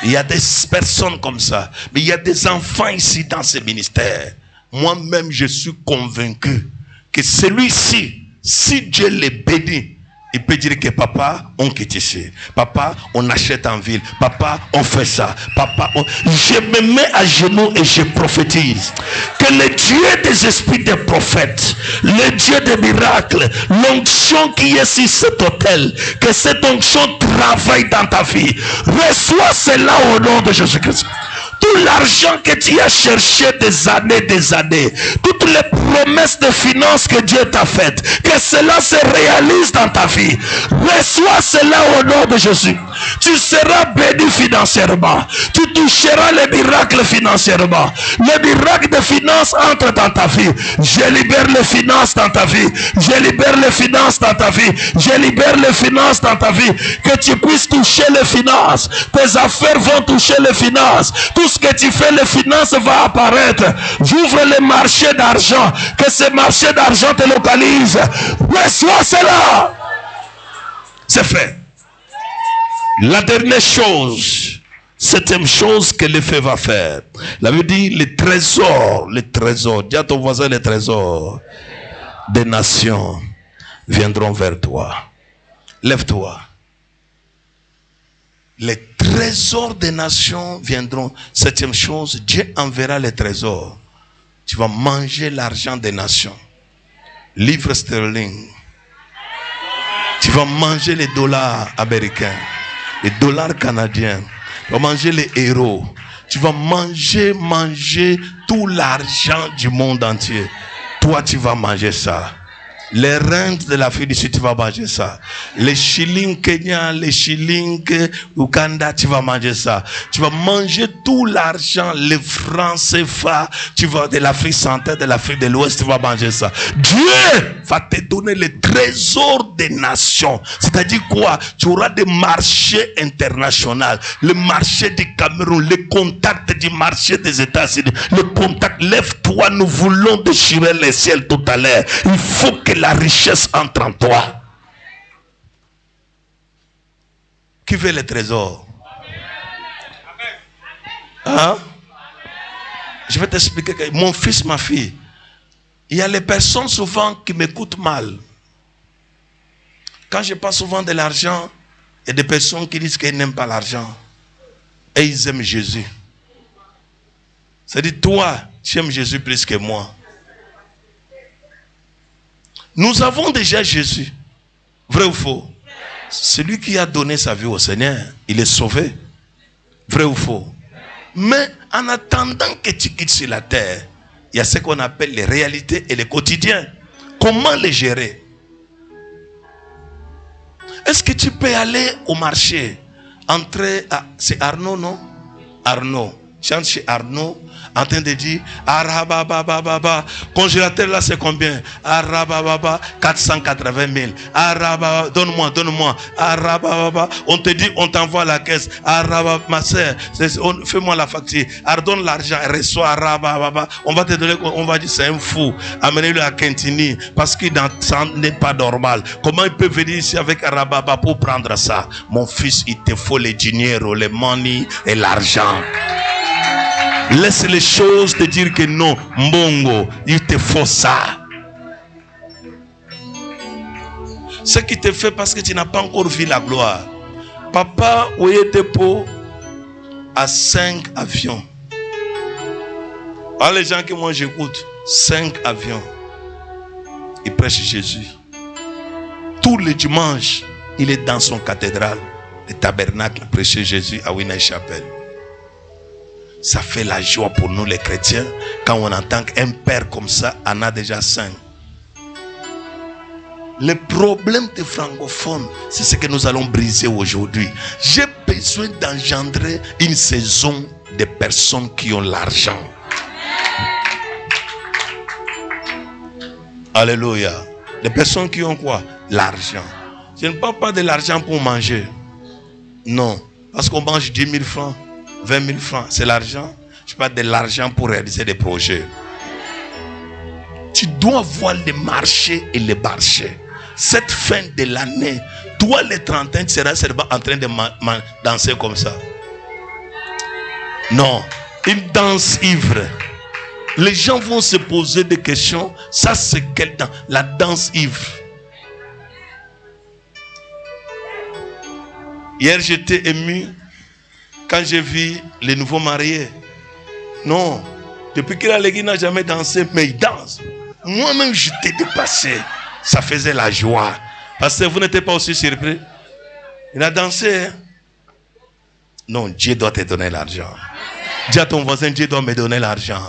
Il y a des personnes comme ça. Mais il y a des enfants ici dans ce ministère. Moi-même, je suis convaincu que celui-ci, si Dieu les bénit, il peut dire que papa, on quitte ici. Papa, on achète en ville. Papa, on fait ça. Papa, je me mets à genoux et je prophétise que le Dieu des esprits des prophètes, le Dieu des miracles, l'onction qui est sur cet autel, que cette onction travaille dans ta vie. Reçois cela au nom de Jésus-Christ. Tout l'argent que tu as cherché des années, toutes les promesses de finances que Dieu t'a faites, que cela se réalise dans ta vie. Reçois cela au nom de Jésus. Tu seras béni financièrement. Tu toucheras les miracles financièrement. Les miracles de finances entrent dans ta vie. Je libère les finances dans ta vie. Je libère les finances dans ta vie. Je libère les finances dans ta vie. Que tu puisses toucher les finances. Tes affaires vont toucher les finances. Tout ce que tu fais, les finances va apparaître. J'ouvre les marchés d'argent. Que ces marchés d'argent te localisent. Reçois cela. C'est fait. La dernière chose, septième chose que le feu va faire. La Bible dit les trésors. Dis à ton voisin les trésors des nations viendront vers toi. Lève-toi. Les trésors des nations viendront. Septième chose, Dieu enverra les trésors. Tu vas manger l'argent des nations. Livre sterling. Tu vas manger les dollars américains, les dollars canadiens. Tu vas manger les euros. Tu vas manger tout l'argent du monde entier. Toi, tu vas manger ça. Les reins de l'Afrique du Sud, tu vas manger ça. Les shillings Kenya, les shillings Ouganda, tu vas manger ça. Tu vas manger tout l'argent, les francs CFA, tu vas de l'Afrique centrale, de l'Afrique de l'Ouest, tu vas manger ça. Dieu va te donner les trésors des nations. C'est-à-dire quoi? Tu auras des marchés internationaux. Le marché du Cameroun, les contacts du marché des États-Unis, le contact. Lève-toi, nous voulons déchirer les ciels tout à l'heure. Il faut que la richesse entre en toi. Qui veut les trésors? Hein? Je vais t'expliquer. Mon fils, ma fille, il y a les personnes souvent qui m'écoutent mal. Quand je parle souvent de l'argent, il y a des personnes qui disent qu'ils n'aiment pas l'argent. Et ils aiment Jésus. C'est-à-dire, toi, tu aimes Jésus plus que moi. Nous avons déjà Jésus. Vrai ou faux? Celui qui a donné sa vie au Seigneur, il est sauvé. Vrai ou faux? Mais en attendant que tu quittes sur la terre, il y a ce qu'on appelle les réalités et les quotidiens. Comment les gérer? Est-ce que tu peux aller au marché, entrer à... C'est Arnaud, non? Arnaud. Chante chez Arnaud, en train de dire Arababababa. Congélateur là c'est combien? Arabababa 480 000. Arababa, donne-moi. Arabababa, on te dit, on t'envoie à la caisse. Arababa, ma soeur, fais-moi la facture. Donne l'argent, reçois Arabababa. On va te donner, on va dire c'est un fou. Amenez-le à Quintini parce que ça n'est pas normal. Comment il peut venir ici avec Arababa pour prendre ça? Mon fils, il te faut le dinero, le money et l'argent. Laisse les choses te dire que non, Mbongo, il te faut ça. Ce qui te fait parce que tu n'as pas encore vu la gloire. Papa, Oye Dépôt a 5 avions. Alors les gens que moi j'écoute, 5 avions. Il prêche Jésus. Tous les dimanches, il est dans son cathédrale, le tabernacle, prêcher Jésus à Winner Chapel. Ça fait la joie pour nous les chrétiens quand on entend qu'un père comme ça en a déjà 5. Le problème des francophones, c'est ce que nous allons briser aujourd'hui. J'ai besoin d'engendrer une saison de personnes qui ont l'argent. Alléluia. Les personnes qui ont quoi? L'argent. Je ne parle pas de l'argent pour manger. Non. Parce qu'on mange 10 000 francs. 20 000 francs, c'est l'argent. Je parle de l'argent pour réaliser des projets. Tu dois voir les marchés et les marchés. Cette fin de l'année, toi les 30 ans, tu seras seulement en train de danser comme ça. Non, une danse ivre. Les gens vont se poser des questions. Ça c'est quelle danse? La danse ivre. Hier j'étais ému quand j'ai vu les nouveaux mariés. Non, depuis que la Légui n'a jamais dansé, mais il danse. Moi-même, j'étais dépassé. Ça faisait la joie. Parce que vous n'étiez pas aussi surpris. Il a dansé. Hein? Non, Dieu doit te donner l'argent. Dis à ton voisin, Dieu doit me donner l'argent.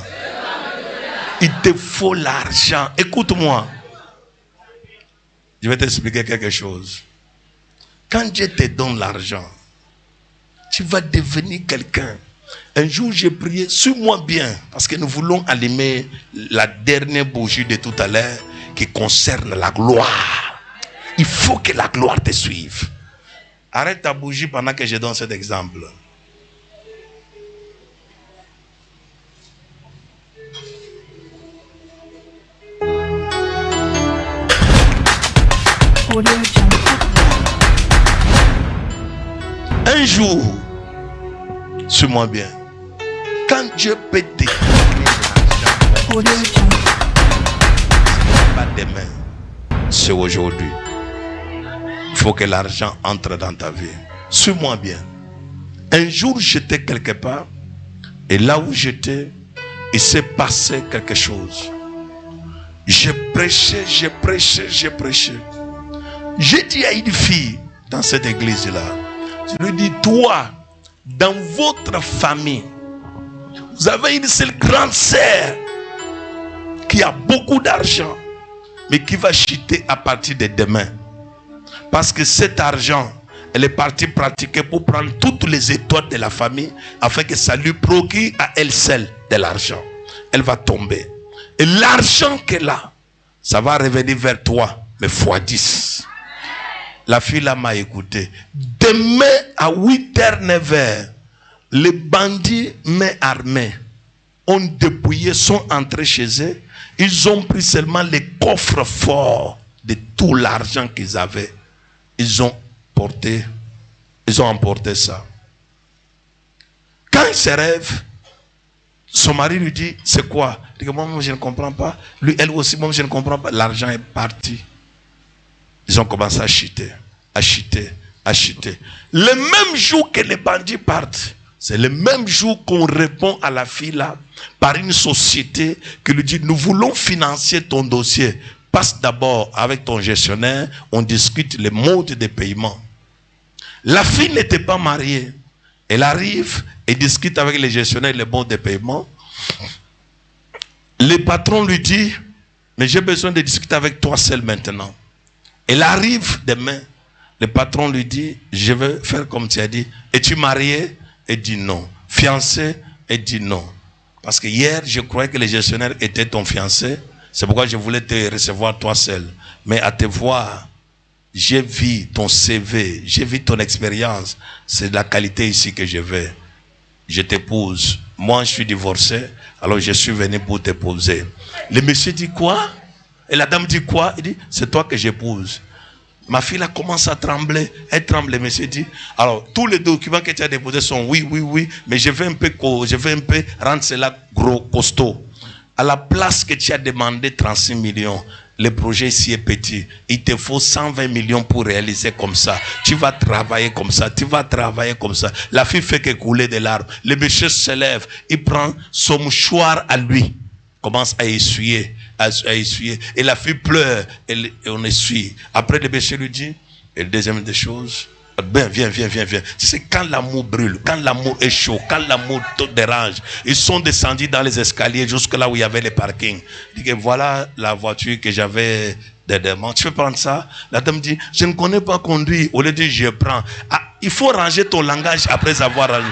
Il te faut l'argent. Écoute-moi. Je vais t'expliquer quelque chose. Quand Dieu te donne l'argent, tu vas devenir quelqu'un. Un jour, j'ai prié, suis-moi bien, parce que nous voulons allumer la dernière bougie de tout à l'heure qui concerne la gloire. Il faut que la gloire te suive. Arrête ta bougie pendant que je donne cet exemple. Un jour, suis-moi bien, quand Dieu peut te donner l'argent, pas demain, c'est aujourd'hui. Il faut que l'argent entre dans ta vie. Suis-moi bien. Un jour, j'étais quelque part, et là où j'étais, il s'est passé quelque chose. J'ai prêché. J'ai dit à une fille dans cette église-là, je lui dis, toi, dans votre famille, Vous avez une seule grande sœur qui a beaucoup d'argent, mais qui va chuter à partir de demain. Parce que cet argent, elle est partie pratiquer pour prendre toutes les étoiles de la famille, afin que ça lui procure à elle seule de l'argent. Elle va tomber. Et l'argent qu'elle a, ça va revenir vers toi, mais fois 10. La fille là m'a écouté. Demain à 8h, 9h, les bandits main armés ont dépouillé, sont entrés chez eux. Ils ont pris seulement les coffres forts de tout l'argent qu'ils avaient. Ils ont emporté ça. Quand il se rêve, son mari lui dit, c'est quoi? Il dit, moi je ne comprends pas. Lui, elle aussi, moi je ne comprends pas. L'argent est parti. Ils ont commencé à chuter, à chuter, à chuter. Le même jour que les bandits partent, c'est le même jour qu'on répond à la fille là par une société qui lui dit, nous voulons financer ton dossier. Passe d'abord avec ton gestionnaire, on discute les modes de paiement. La fille n'était pas mariée. Elle arrive et discute avec les gestionnaires les modes de paiement. Le patron lui dit, mais j'ai besoin de discuter avec toi seul maintenant. Elle arrive demain. Le patron lui dit, je veux faire comme tu as dit. Es-tu marié? Elle dit non. Fiancé? Elle dit non. Parce que hier, je croyais que les gestionnaires étaient ton fiancé. C'est pourquoi je voulais te recevoir toi seul. Mais à te voir, j'ai vu ton CV, j'ai vu ton expérience. C'est de la qualité ici que je veux. Je t'épouse. Moi, je suis divorcé. Alors, je suis venu pour t'épouser. Le monsieur dit quoi? Et la dame dit quoi? Il dit, c'est toi que j'épouse. Ma fille là commence à trembler. Elle tremble. Le monsieur dit, alors, tous les documents que tu as déposés sont oui, mais je veux un peu rendre cela gros, costaud. À la place que tu as demandé 36 millions, le projet ici est petit. Il te faut 120 millions pour réaliser comme ça. Tu vas travailler comme ça. Tu vas travailler comme ça. La fille fait que couler des larmes. Le monsieur se lève. Il prend son mouchoir à lui. Commence à essuyer. Et la fille pleure. Et on essuie. Après, le monsieur lui dit, et le deuxième des choses, ben, viens. Tu sais, quand l'amour brûle, quand l'amour est chaud, quand l'amour te dérange, ils sont descendus dans les escaliers jusque là où il y avait les parkings. Il dit que voilà la voiture que j'avais dernièrement. Tu peux prendre ça? La dame dit, je ne connais pas conduire. Au lieu de dire, je prends. Ah, il faut ranger ton langage après avoir rangé.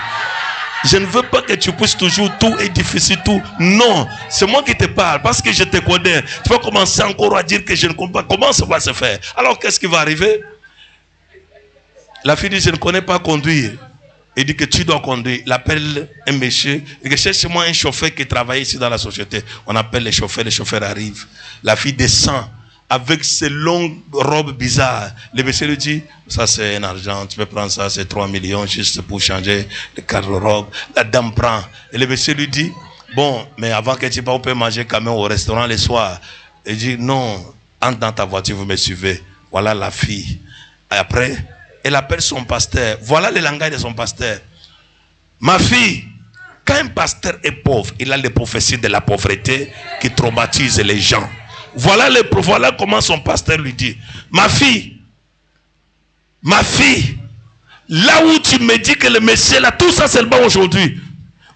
Je ne veux pas que tu puisses toujours tout est difficile, tout. Non, c'est moi qui te parle parce que je te connais. Tu vas commencer encore à dire que je ne comprends pas. Comment ça va se faire? Alors qu'est-ce qui va arriver? La fille dit, je ne connais pas conduire. Il dit que tu dois conduire. Il appelle un monsieur. Il dit, cherche-moi un chauffeur qui travaille ici dans la société. On appelle les chauffeurs arrivent. La fille descend avec ses longues robes bizarres. Le monsieur lui dit, ça c'est un argent, tu peux prendre ça, c'est 3 millions juste pour changer de garde-robe. La dame prend. Et le monsieur lui dit, bon, mais avant que tu partes, on peut manger quand même au restaurant le soir. Il dit, non, entre dans ta voiture, vous me suivez. Voilà la fille. Et après, elle appelle son pasteur. Voilà le langage de son pasteur. Ma fille, quand un pasteur est pauvre, il a les prophéties de la pauvreté qui traumatisent les gens. Voilà comment son pasteur lui dit. Ma fille, là où tu me dis que le Messie là, tout ça seulement aujourd'hui.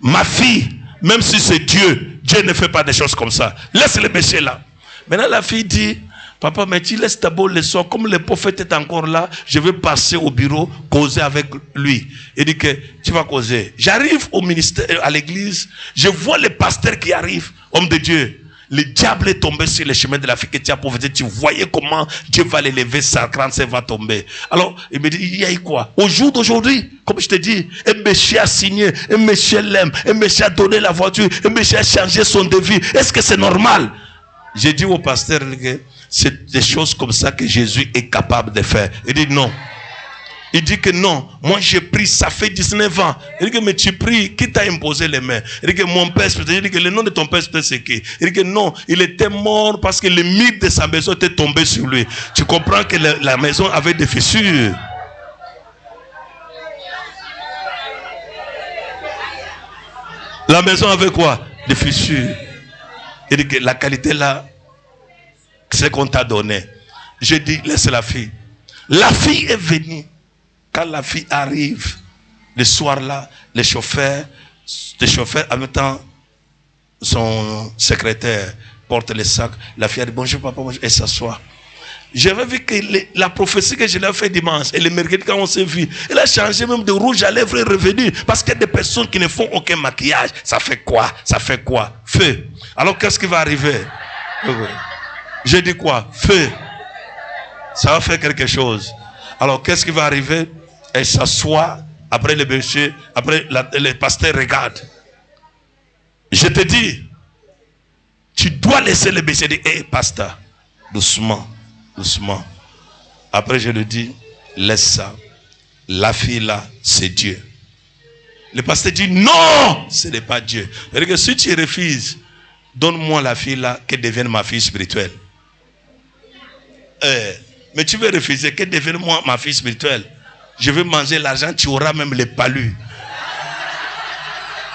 Ma fille, même si c'est Dieu ne fait pas des choses comme ça. Laisse le Messie là. Maintenant la fille dit, papa, mais tu laisses d'abord le soir, comme le prophète est encore là, je vais passer au bureau, causer avec lui. Il dit que tu vas causer. J'arrive au ministère, à l'église, je vois le pasteur qui arrive, homme de Dieu. Le diable est tombé sur le chemin de la fille que tu as prophétisé. Tu voyais comment Dieu va l'élever, sa crâne va tomber. Alors, il me dit, il y a eu quoi? Au jour d'aujourd'hui, comme je te dis, un monsieur a signé, un monsieur l'aime, un monsieur a donné la voiture, un monsieur a changé son devis. Est-ce que c'est normal? J'ai dit au pasteur que c'est des choses comme ça que Jésus est capable de faire. Il dit non. Il dit que non, moi j'ai pris, ça fait 19 ans. Il dit que mais tu pries, qui t'a imposé les mains? Il dit que mon père, il dit que le nom de ton père c'est qui? Il dit que non, il était mort parce que le mur de sa maison était tombé sur lui. Tu comprends que la maison avait des fissures. La maison avait quoi? Des fissures. Il dit que la qualité là, c'est qu'on t'a donné. Je dis, laisse la fille. La fille est venue. Quand la fille arrive, le soir là, les chauffeurs Le chauffeur, en même temps, son secrétaire porte les sacs. La fille a dit bonjour papa, bonjour, et s'assoit. J'avais vu que la prophétie que je l'ai fait dimanche et le mercredi quand on s'est vu, elle a changé même de rouge à lèvres et revenu. Parce qu'il y a des personnes qui ne font aucun maquillage. Ça fait quoi? Ça fait quoi? Feu. Alors qu'est-ce qui va arriver? Je dis quoi? Feu. Ça va faire quelque chose. Alors qu'est-ce qui va arriver? Elle s'assoit. Après le monsieur, après le pasteur regarde. Je te dis, tu dois laisser le monsieur dire, hé pasteur, doucement. Doucement. Après, je lui dis, laisse ça. La fille là, c'est Dieu. Le pasteur dit, non, ce n'est pas Dieu. C'est-à-dire que si tu refuses, donne-moi la fille là, qu'elle devienne ma fille spirituelle. Mais tu veux refuser, qu'elle devienne moi ma fille spirituelle. Je veux manger l'argent, tu auras même les palus.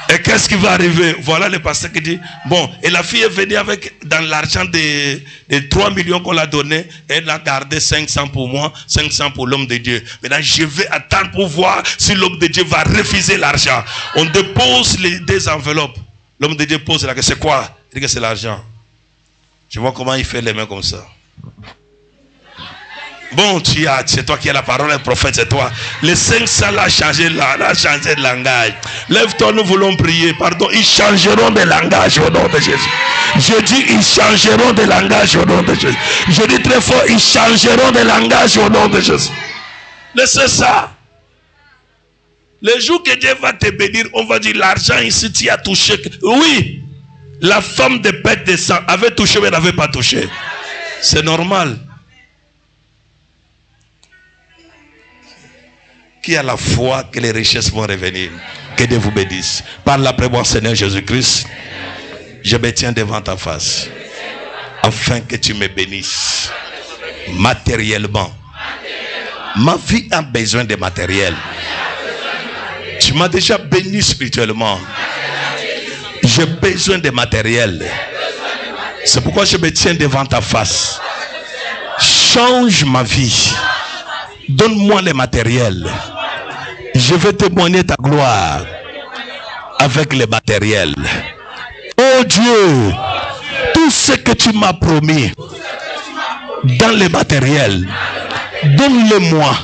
Et qu'est-ce qui va arriver? Voilà le pasteur qui dit, bon, et la fille est venue avec, dans l'argent des 3 millions qu'on l'a donné, elle a gardé 500 pour moi, 500 pour l'homme de Dieu. Maintenant, je vais attendre pour voir si l'homme de Dieu va refuser l'argent. On dépose les 2 enveloppes. L'homme de Dieu pose la question, c'est quoi? Il dit que c'est l'argent. Je vois comment il fait les mains comme ça. Bon, c'est toi qui as la parole, le prophète, c'est toi. Les 500 là changé de langage. Lève-toi, nous voulons prier. Pardon, ils changeront de langage au nom de Jésus. Je dis, ils changeront de langage au nom de Jésus. Je dis très fort, ils changeront de langage au nom de Jésus. Laissez ça. Le jour que Dieu va te bénir, on va dire, l'argent ici, tu as touché. Oui, la femme de bête de sang avait touché, mais n'avait pas touché. C'est normal. Qui a la foi que les richesses vont revenir. Que Dieu vous bénisse. Parle après moi, Seigneur Jésus-Christ. Je me tiens devant ta face. Afin que tu me bénisses. Matériellement. Ma vie a besoin de matériel. Tu m'as déjà béni spirituellement. J'ai besoin de matériel. C'est pourquoi je me tiens devant ta face. Change ma vie. Donne-moi les matériels. Je vais témoigner ta gloire avec les matériels. Oh Dieu, tout ce que tu m'as promis dans les matériels, donne-le-moi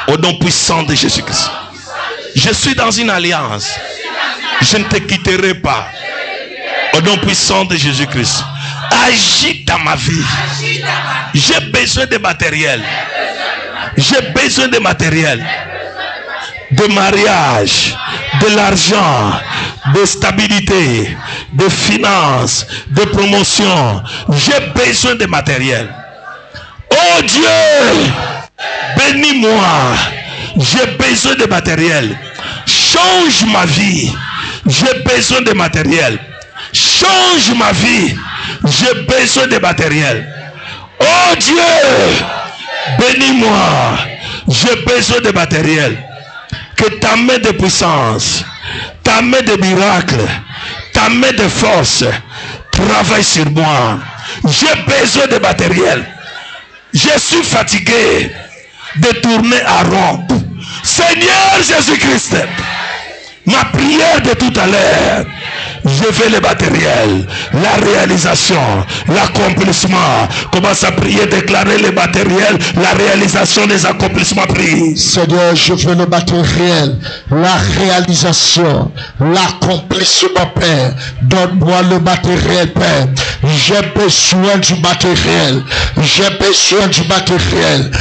au nom puissant de Jésus-Christ. Je suis dans une alliance. Je ne te quitterai pas au nom puissant de Jésus-Christ. Agis dans ma vie. J'ai besoin de matériel. J'ai besoin de matériel, de mariage, de l'argent, de stabilité, de finances, de promotion. J'ai besoin de matériel. Oh Dieu, bénis-moi. J'ai besoin de matériel. Change ma vie. J'ai besoin de matériel. Change ma vie. J'ai besoin de matériel. Oh Dieu, bénis-moi. J'ai besoin de matériel. Que ta main de puissance, ta main de miracle, ta main de force travaille sur moi. J'ai besoin de matériel. Je suis fatigué de tourner à rond. Seigneur Jésus-Christ, ma prière de tout à l'heure, je veux le matériel, la réalisation, l'accomplissement. Commence à prier, déclarer le matériel, la réalisation des accomplissements. Prie. Seigneur, je veux le matériel, la réalisation, l'accomplissement, Père. Donne-moi le matériel, Père. J'ai besoin du matériel. J'ai besoin du matériel.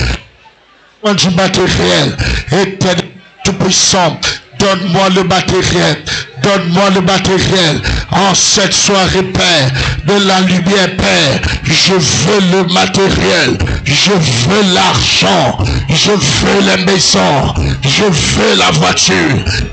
Du matériel. Éternel tout-puissant, donne-moi le matériel. Donne-moi le matériel en cette soirée, Père, de la lumière, Père. Je veux le matériel. Je veux l'argent. Je veux les maisons. Je veux la voiture.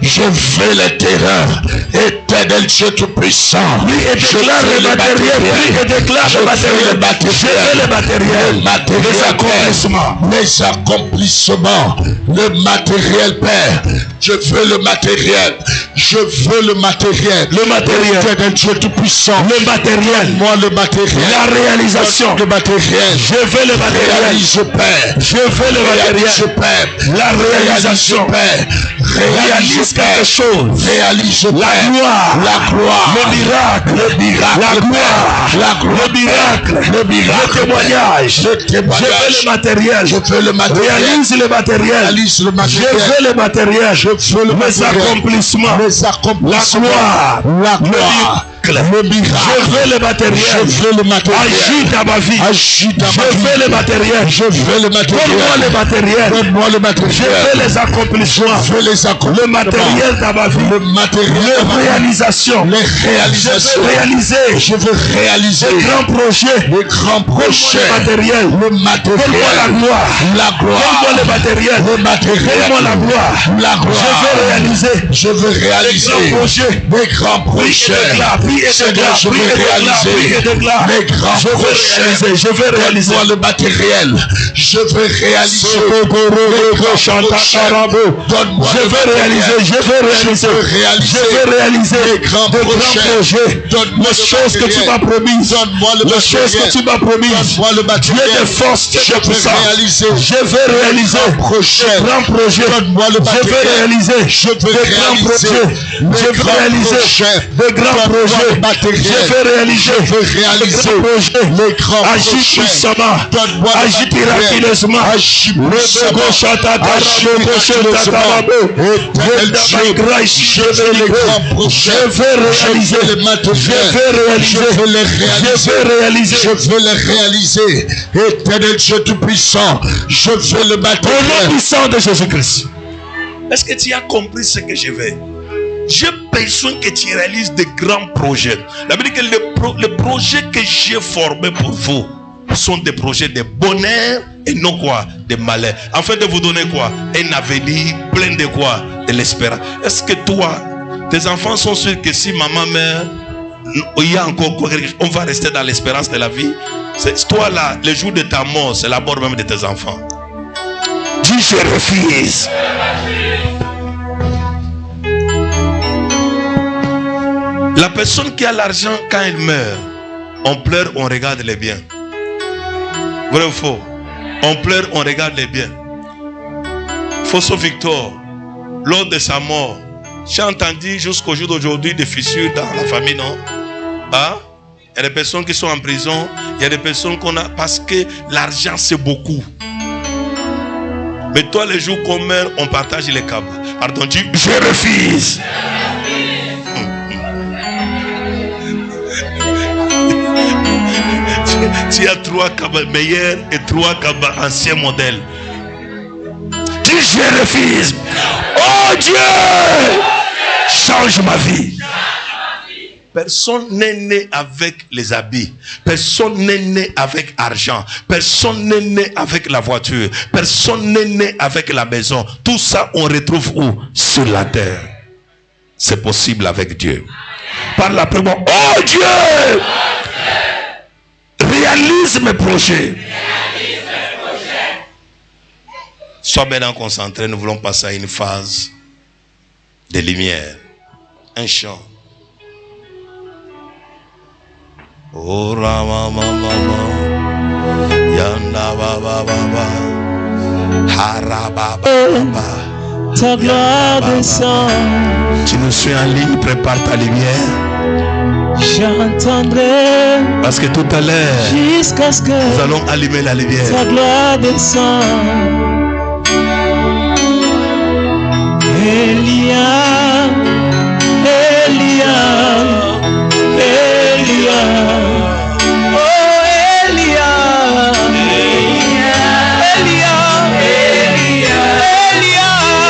Je veux les terrains. Éternel Dieu Tout-Puissant. Oui, et déclare le matériel. Oui, et déclare le matériel. Je veux le matériel. Les accomplissements. Les accomplissements. Le matériel, Père. Je veux le matériel. Je veux le matériel. Le matériel. Éternel Dieu Tout-Puissant. Le matériel. Moi le matériel. La réalisation. Le matériel. Je veux le matériel. Réalise, Père. Je veux le matériel. Père. La réalisation. Père. Réalise quelque chose. Réalise, Père. La gloire. La gloire. Le miracle. Le miracle. La gloire. La gloire. Le miracle. Le miracle. Le témoignage. Le témoignage. Je veux le matériel. Je veux le matériel. Réalise le matériel. Réalise le matériel. Je veux le matériel. Je veux le matériel. Mes accomplissements. Les accomplissements. La gloire. Le miracle. Je veux le matériel. Je veux le matériel. Agis dans ma vie. Agis dans ma Je vie. veux le matériel. Je veux le matériel. Donne-moi le matériel. Donne-moi le matériel. Je veux les accomplissements. Je veux les accomplissements. Le matériel dans ma vie. Le matériel. Les réalisations. Les réalisations. Je veux réaliser. Je veux réaliser. Les grands projets. Les grands projets. Le matériel. Le matériel. Donne-moi la gloire. La gloire. Donne-moi le matériel. Le matériel. Donne-moi la gloire. La gloire. Je veux réaliser. Je veux réaliser. Les grands projets. Les grands projets. Seigneur, je veux réaliser. Les grands projets. Je veux réaliser. Donne-moi le matériel. Je veux réaliser. Donne-moi Je veux réaliser. Je veux réaliser. Je veux réaliser les grands projets. Donne-moi les choses que tu m'as promises. Donne-moi le Les choses que tu m'as promises. Donne-moi le matériel. Dieu de force, Dieu Je de veux puissance. réaliser. Je veux réaliser Projet. des grands projets. Donne-moi le Je matériel. veux réaliser Je veux des grands réaliser projets. Je veux réaliser des grands projets. Je veux réaliser Je veux réaliser des grands projets. les grands Agis projets. puissamment. Donne-moi le Agis matériel. miraculeusement. Agis puissamment. Agis miraculeusement. Éternel Dieu, je veux les grands projets. Je veux réaliser. Je veux les matériels. Je veux réaliser. Je veux les réaliser. Je veux réaliser. Je veux les réaliser. Éternel Dieu Tout-Puissant, je veux le Au nom matériel. puissant de Jésus-Christ. Est-ce que tu as compris ce que je veux? J'ai besoin que tu réalises de grands projets. La Bible dit que les projets que j'ai formés pour vous sont des projets de bonheur et non quoi? De malheur. Afin de vous donner quoi? Un avenir plein de quoi? De l'espérance. Est-ce que toi, tes enfants sont sûrs que si maman meurt, il y a encore quoi? On va rester dans l'espérance de la vie? C'est toi là, le jour de ta mort, c'est la mort même de tes enfants. Dis je refuse. La personne qui a l'argent, quand elle meurt, on pleure, on regarde les biens. Vrai ou faux? On pleure, on regarde les biens. Fosso Victor, lors de sa mort, j'ai entendu jusqu'au jour d'aujourd'hui des fissures dans la famille, non? Hein? Il y a des personnes qui sont en prison, il y a des personnes qu'on a, parce que l'argent c'est beaucoup. Mais toi, les jours qu'on meurt, on partage les câbles. Pardon, dis, je refuse. Tu as 3 câbles meilleurs et 3 câbles anciens modèles. Dis, je refuse. Oh Dieu, change ma vie. Personne n'est né avec les habits. Personne n'est né avec argent. Personne n'est né avec la voiture. Personne n'est né avec la maison. Tout ça, on retrouve où? Sur la terre. C'est possible avec Dieu. Par la prière. Oh Dieu! Réalise mes projets. Sois maintenant concentré. Nous voulons passer à une phase de lumière. Un chant. Oh Rama Mama Yanda Baba Baba Haraba Baba. Ta gloire descend. Tu nous suis en ligne, prépare ta lumière. J'entendrai Parce que tout à l'heure, jusqu'à ce que nous allons allumer la lumière. ta gloire descend. Elia, Elia, Elia, oh Elia, Elia, Elia, Elia,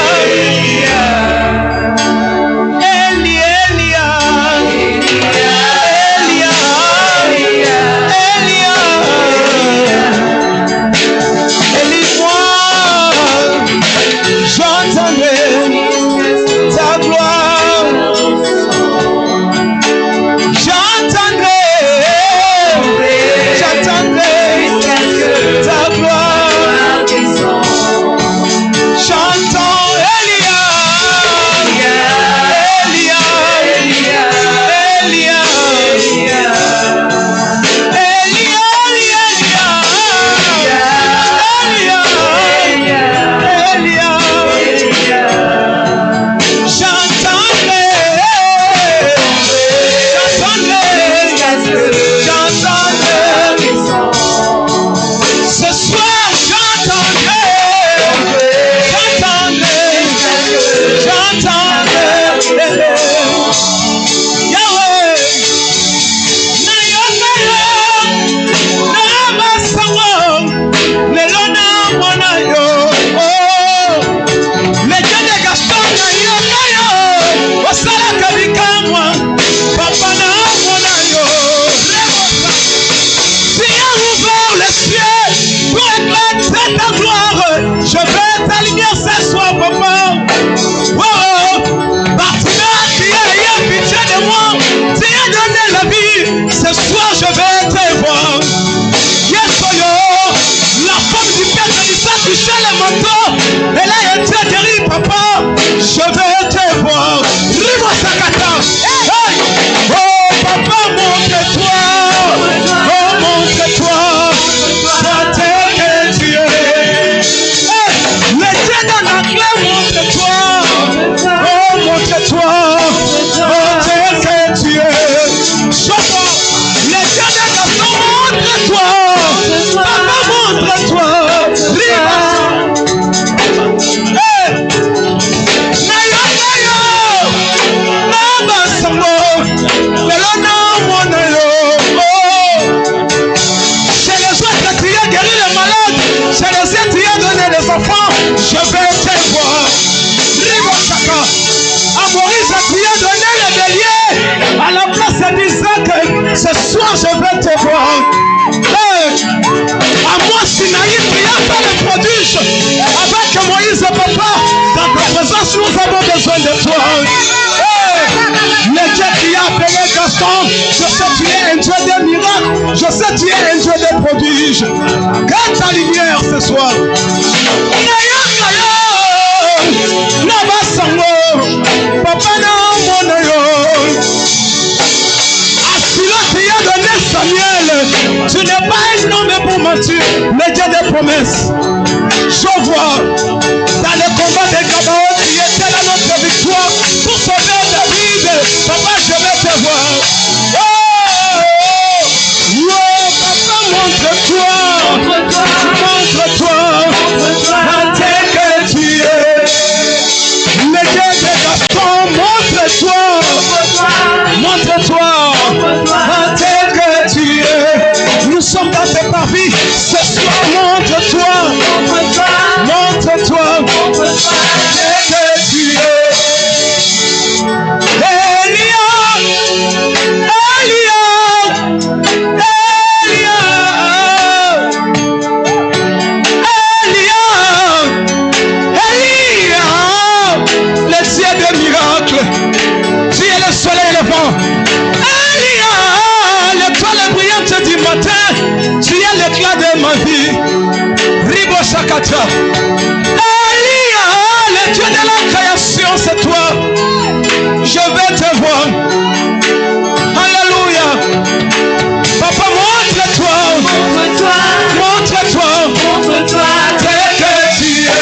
Elie-moi, j'entendrai ta soir, je vais te voir. À moi, Sinaï, priant fait le prodige. Avec Moïse et Papa, dans ta présence, nous avons besoin de toi. Le Dieu qui a appelé Gaston, je sais tu es un Dieu de miracles, je sais tu es un Dieu de prodiges. Garde ta lumière ce soir. Papa n'a mon qui a donné Samuel, tu n'es pas un homme pour mentir, mais Dieu des promesses. Je vois dans le combat de Gabaon qui était là notre victoire pour sauver David. Papa, je vais te voir. Papa, montre-toi. Montre-toi. Tel que tu es. Le Dieu de Gaston, montre-toi. Montre-toi. Tel que tu es. Nous sommes dans tes parvis. Ce soir, montre-toi. Montre-toi. Tel que tu es. Elia. Le Dieu des miracles. Tu es le soleil levant. Elia, l'étoile brillante du matin. Tu es l'éclat de ma vie. Ribo Shakata. Elia, le Dieu de la création, c'est toi. Je vais te voir. Alléluia. Papa, montre-toi. Montre-toi. Tel que tu es.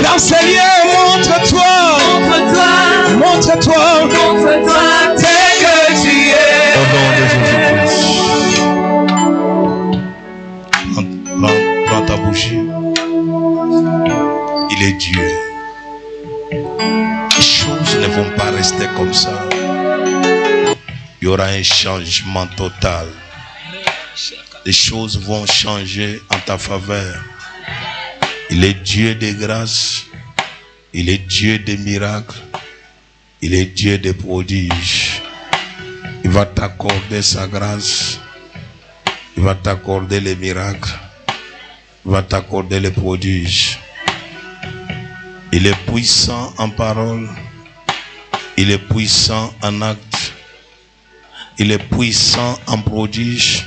Dans ces lieux, montre-toi. Montre-toi. Tel que tu es. Au nom de Jésus-Christ. Prends ta bougie. Il est Dieu. Les choses ne vont pas rester comme ça. Il y aura un changement total. Les choses vont changer en ta faveur. Il est Dieu de grâce. Il est Dieu des miracles. Il est Dieu des prodiges. Il va t'accorder sa grâce. Il va t'accorder les miracles. Il va t'accorder les prodiges. Il est puissant en parole. Il est puissant en acte. Il est puissant en prodige.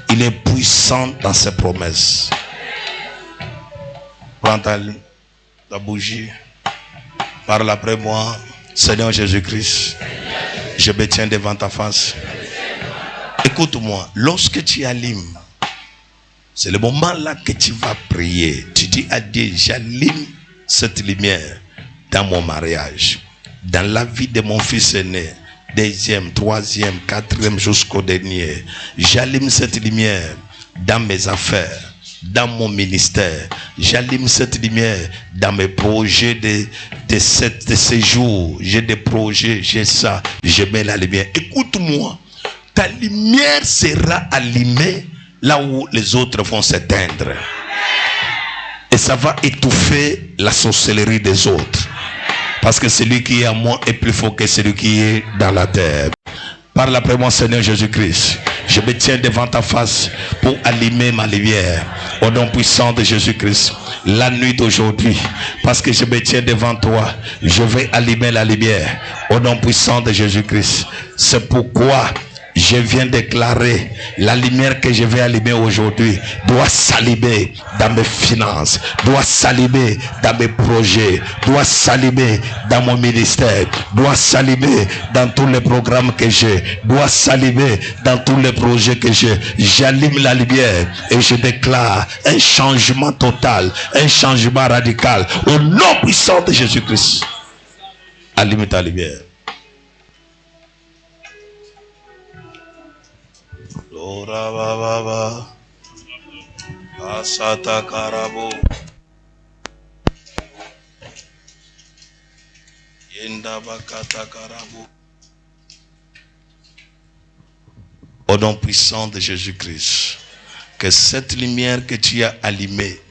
Il est puissant dans ses promesses. Prends ta bougie. Parle après moi. Seigneur Jésus-Christ, je me tiens devant ta face. Écoute-moi, lorsque tu allumes, c'est le moment là que tu vas prier. Tu dis à Dieu, j'allume cette lumière dans mon mariage, dans la vie de mon fils aîné, deuxième, troisième, quatrième jusqu'au dernier. J'allume cette lumière dans mes affaires, dans mon ministère. J'allume cette lumière dans mes projets de séjour. J'ai des projets, j'ai ça, je mets la lumière. Écoute-moi, ta lumière sera allumée là où les autres vont s'éteindre. Et ça va étouffer la sorcellerie des autres. Parce que celui qui est à moi est plus fort que celui qui est dans la terre. Parle après moi, Seigneur Jésus-Christ. Je me tiens devant ta face pour allumer ma lumière. Au nom puissant de Jésus-Christ. La nuit d'aujourd'hui, parce que je me tiens devant toi, je vais allumer la lumière. Au nom puissant de Jésus-Christ. C'est pourquoi je viens déclarer la lumière que je vais allumer aujourd'hui doit s'allumer dans mes finances, doit s'allumer dans mes projets, doit s'allumer dans mon ministère, doit s'allumer dans tous les programmes que j'ai, doit s'allumer dans tous les projets que j'ai. J'allume la lumière et je déclare un changement total, un changement radical au nom puissant de Jésus-Christ. Allume ta lumière. Ora baba asata karabo yenda bakata karabo. Au nom puissant de Jésus-Christ, que cette lumière que tu as allumée